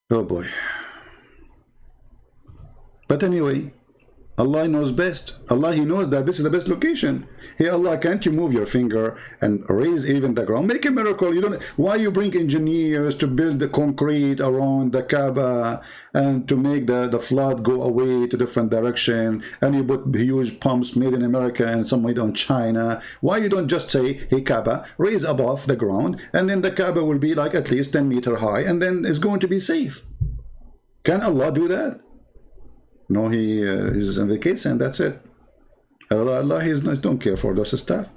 Oh boy. But anyway, Allah knows best. Allah, he knows that this is the best location. Hey Allah, can't you move your finger and raise even the ground? Make a miracle. You don't. Why you bring engineers to build the concrete around the Kaaba and to make the flood go away to different direction, and you put huge pumps made in America and some made on China? Why you don't just say, hey Kaaba, raise above the ground, and then the Kaaba will be like at least 10 meters high, and then it's going to be safe? Can Allah do that? No, he is on vacation, that's it. Allah, he don't care for those stuff.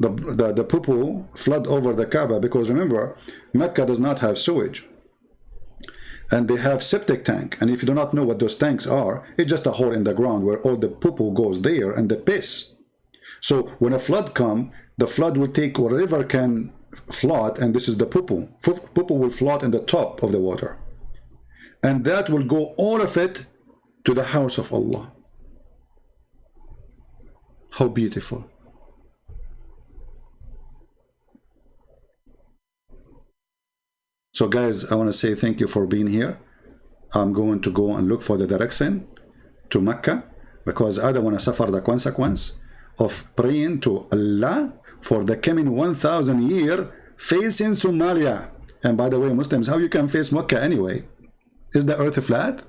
The poo-poo flood over the Kaaba, because remember, Mecca does not have sewage. And they have septic tank. And if you do not know what those tanks are, it's just a hole in the ground where all the poo-poo goes there and the piss. So when a flood comes, the flood will take whatever can float, and this is the poo-poo. Poo-poo will float in the top of the water. And that will go all of it to the house of Allah. How beautiful. So guys, I want to say thank you for being here. I'm going to go and look for the direction to Mecca, because I don't want to suffer the consequence of praying to Allah for the coming 1,000 years facing Somalia. And by the way, Muslims, how you can face Mecca anyway? Is the earth flat?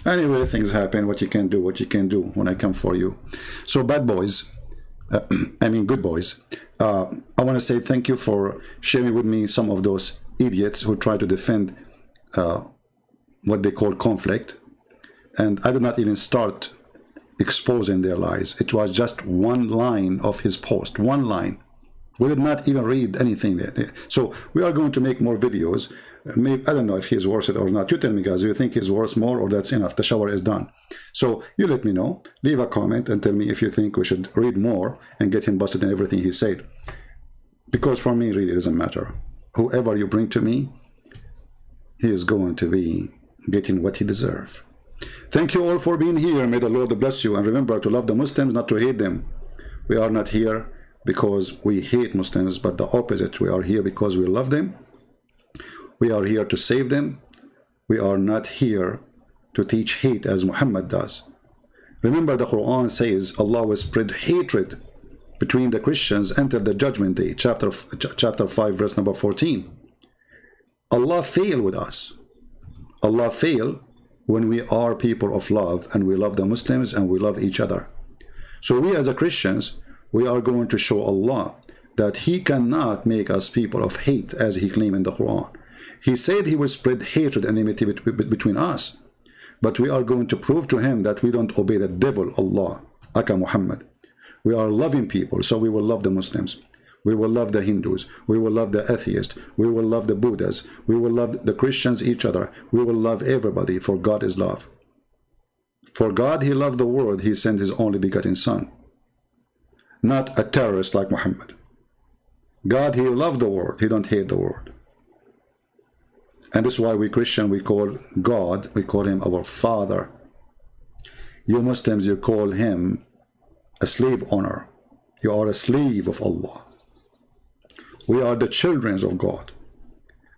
Anyway, things happen. What you can do when I come for you. So bad boys, I mean good boys, I want to say thank you for sharing with me some of those idiots who try to defend what they call conflict. And I did not even start exposing their lies. It was just one line of his post, one line. We did not even read anything there. So we are going to make more videos. Maybe, I don't know if he's worth it or not. You tell me, guys, do you think he's worth more, or that's enough? The shower is done. So you let me know. Leave a comment and tell me if you think we should read more and get him busted in everything he said. Because for me, really, it doesn't matter. Whoever you bring to me, he is going to be getting what he deserves. Thank you all for being here. May the Lord bless you. And remember to love the Muslims, not to hate them. We are not here because we hate Muslims, but the opposite. We are here because we love them. We are here to save them. We are not here to teach hate as Muhammad does. Remember, the Quran says Allah will spread hatred between the Christians until the judgment day, chapter 5, verse number 14. Allah fail with us. Allah fail when we are people of love and we love the Muslims and we love each other. So we as a Christians, we are going to show Allah that He cannot make us people of hate as He claimed in the Quran. He said He will spread hatred and enmity between us. But we are going to prove to Him that we don't obey the devil, Allah, Aka Muhammad. We are loving people, so we will love the Muslims. We will love the Hindus. We will love the atheists. We will love the Buddhas. We will love the Christians, each other. We will love everybody, for God is love. For God, He loved the world. He sent His only begotten Son. Not a terrorist like Muhammad. God, He loved the world. He don't hate the world. And this is why we Christian, we call God, we call Him our Father. You Muslims, you call Him a slave owner. You are a slave of Allah. We are the children of God.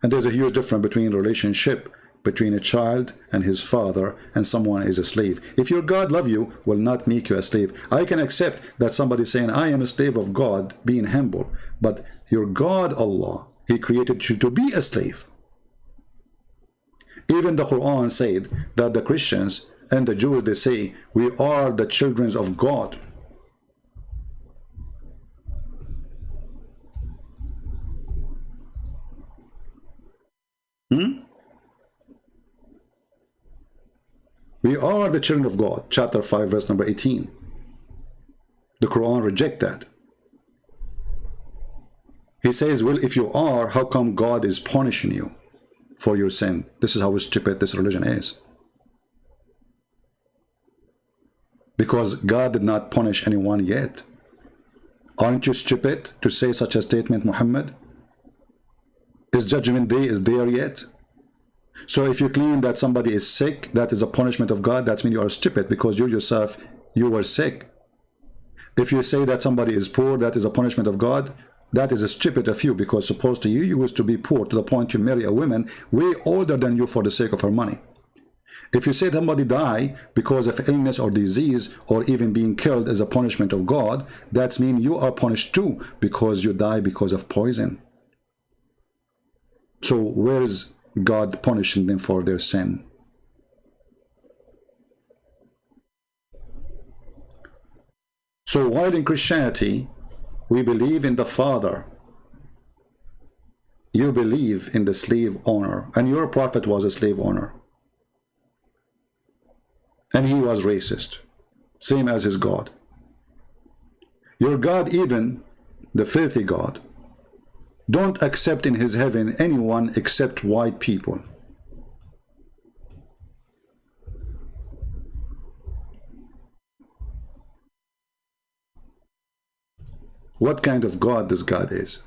And there's a huge difference between relationship between a child and his father and someone is a slave. If your God love you, will not make you a slave. I can accept that somebody saying, I am a slave of God, being humble. But your God, Allah, He created you to be a slave. Even the Quran said that the Christians and the Jews, they say, we are the children of God. We are the children of God. Chapter 5, verse number 18. The Quran rejects that. He says, well, if you are, how come God is punishing you for your sin? This is how stupid this religion is. Because God did not punish anyone yet. Aren't you stupid to say such a statement, Muhammad? Is Judgment Day is there yet? So if you claim that somebody is sick, that is a punishment of God, that means you are stupid because you yourself, you were sick. If you say that somebody is poor, that is a punishment of God, that is a stupid of you, because supposed to you, you used to be poor to the point you marry a woman way older than you for the sake of her money. If you say somebody die because of illness or disease or even being killed as a punishment of God, that means you are punished too because you die because of poison. So where is God punishing them for their sin? So while in Christianity we believe in the Father, you believe in the slave owner, and your prophet was a slave owner, and he was racist, same as his God. Your God, even the filthy God, don't accept in his heaven anyone except white people. What kind of God this God is?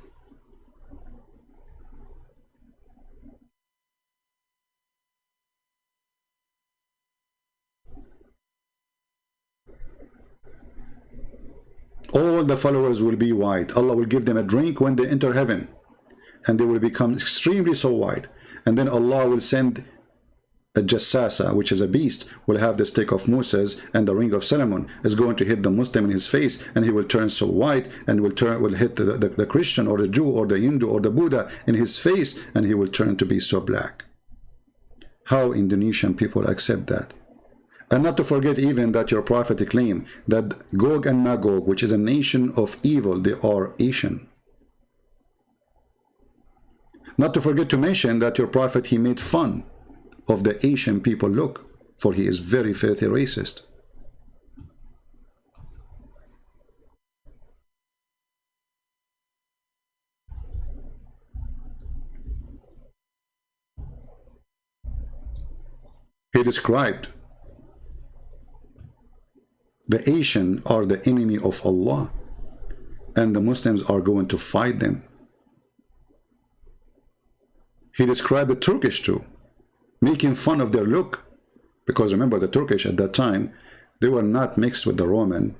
All the followers will be white. Allah will give them a drink when they enter heaven, and they will become extremely so white. And then Allah will send a jassasa, which is a beast, will have the stick of Moses, and the ring of Solomon is going to hit the Muslim in his face, and he will turn so white, and will hit the Christian or the Jew or the Hindu or the Buddha in his face, and he will turn to be so black. How Indonesian people accept that? And not to forget even that your prophet claimed that Gog and Magog, which is a nation of evil, they are Asian. Not to forget to mention that your prophet, he made fun of the Asian people look, for he is very filthy racist. He described the Asian are the enemy of Allah, and the Muslims are going to fight them. He described the Turkish too, making fun of their look, because remember the Turkish at that time, they were not mixed with the Roman.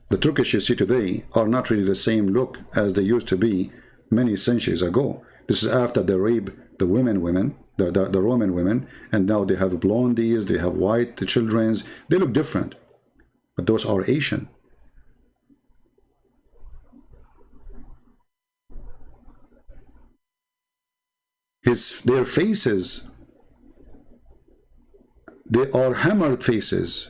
The Turkish you see today are not really the same look as they used to be many centuries ago. This is after they rape the the Roman women, and now they have blondies, they have white childrens, they look different. But those are Asian. Their faces, they are hammered faces.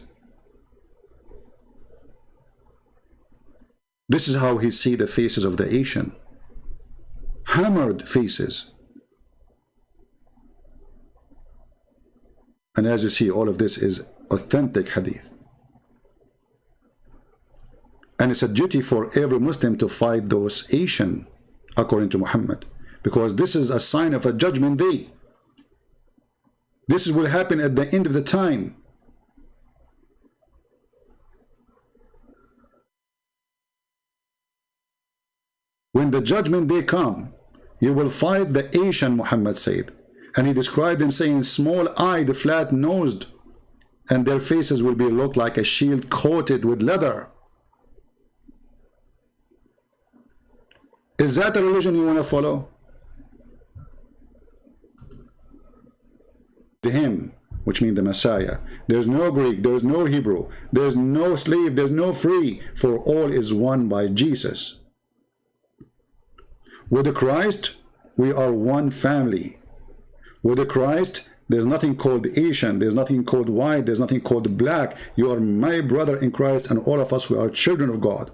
This is how he see the faces of the Asian. Hammered faces. And as you see, all of this is authentic hadith. And it's a duty for every Muslim to fight those Asian, according to Muhammad, because this is a sign of a judgment day. This will happen at the end of the time. When the judgment day come, you will fight the Asian, Muhammad said. And he described them saying, small-eyed, flat-nosed, and their faces will be look like a shield coated with leather. Is that a religion you want to follow? To him, which means the Messiah. There's no Greek, there's no Hebrew, there's no slave, there's no free, for all is one by Jesus. With the Christ, we are one family. With the Christ, there's nothing called Asian, there's nothing called white, there's nothing called black. You are my brother in Christ, and all of us, we are children of God.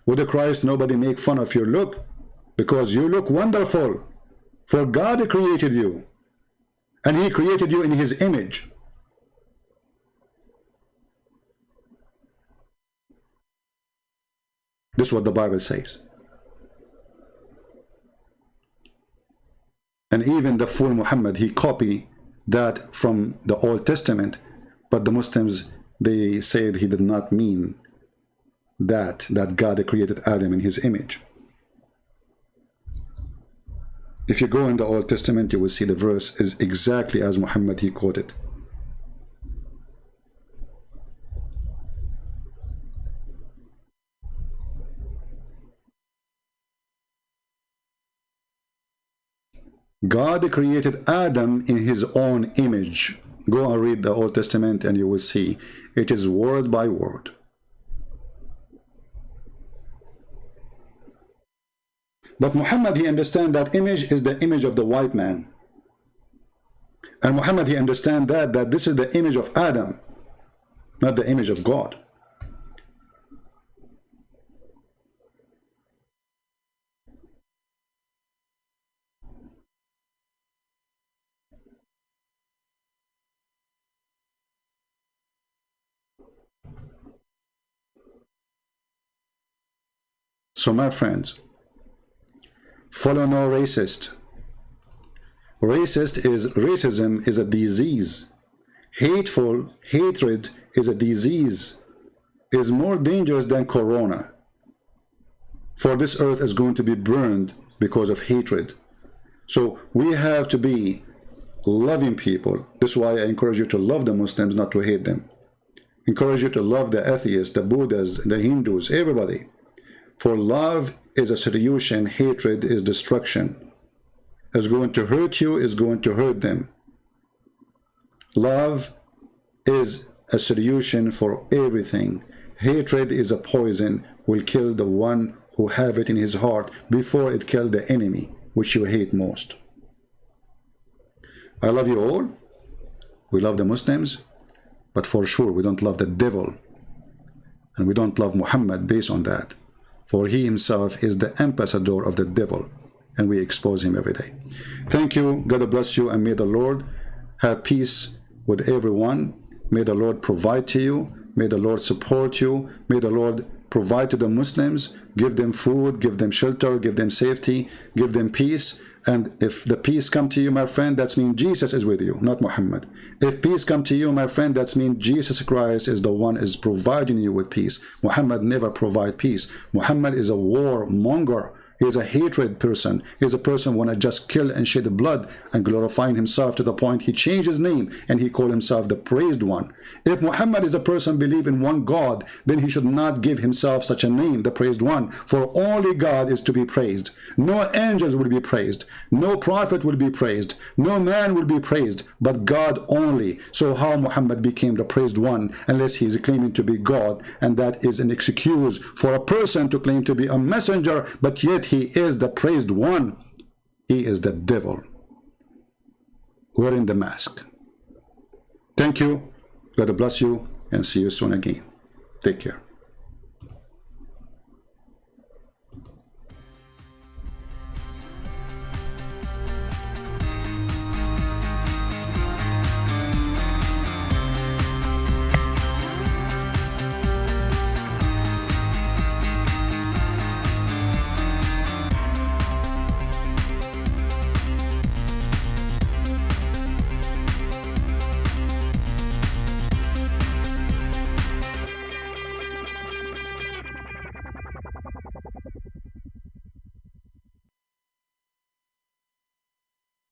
With the Christ, nobody make fun of your look, because you look wonderful. For God created you, and he created you in his image. This is what the Bible says. And even the fool Muhammad, he copied that from the Old Testament, but the Muslims, they said he did not mean that God created Adam in his image. If you go in the Old Testament, you will see the verse is exactly as Muhammad he quoted. God created Adam in his own image. Go and read the Old Testament and you will see it is word by word. But Muhammad, he understands that image is the image of the white man. And Muhammad, he understands that this is the image of Adam, not the image of God. So my friends, follow no racist. Racism is a disease. Hatred is a disease. Is more dangerous than corona. For this earth is going to be burned because of hatred. So we have to be loving people. This is why I encourage you to love the Muslims, not to hate them. Encourage you to love the atheists, the Buddhas, the Hindus, everybody. For love is a solution, hatred is destruction. It's going to hurt you, it's going to hurt them. Love is a solution for everything. Hatred is a poison, will kill the one who have it in his heart before it kills the enemy, which you hate most. I love you all. We love the Muslims, but for sure we don't love the devil. And we don't love Muhammad based on that. For he himself is the ambassador of the devil, and we expose him every day. Thank you. God bless you, and may the Lord have peace with everyone. May the Lord provide to you. May the Lord support you. May the Lord provide to the Muslims. Give them food, give them shelter, give them safety, give them peace. And if the peace come to you, my friend, that means Jesus is with you, not Muhammad. If peace come to you, my friend, that means Jesus Christ is the one is providing you with peace. Muhammad never provide peace. Muhammad is a warmonger. He is a hatred person. He is a person who want to just kill and shed blood and glorifying himself to the point he changed his name and he called himself the praised one. If Muhammad is a person believe in one God, then he should not give himself such a name, the praised one. For only God is to be praised. No angels will be praised. No prophet will be praised. No man will be praised, but God only. So how Muhammad became the praised one unless he is claiming to be God? And that is an excuse for a person to claim to be a messenger, but yet he is the praised one. He is the devil wearing the mask. Thank you. God bless you, and see you soon again. Take care.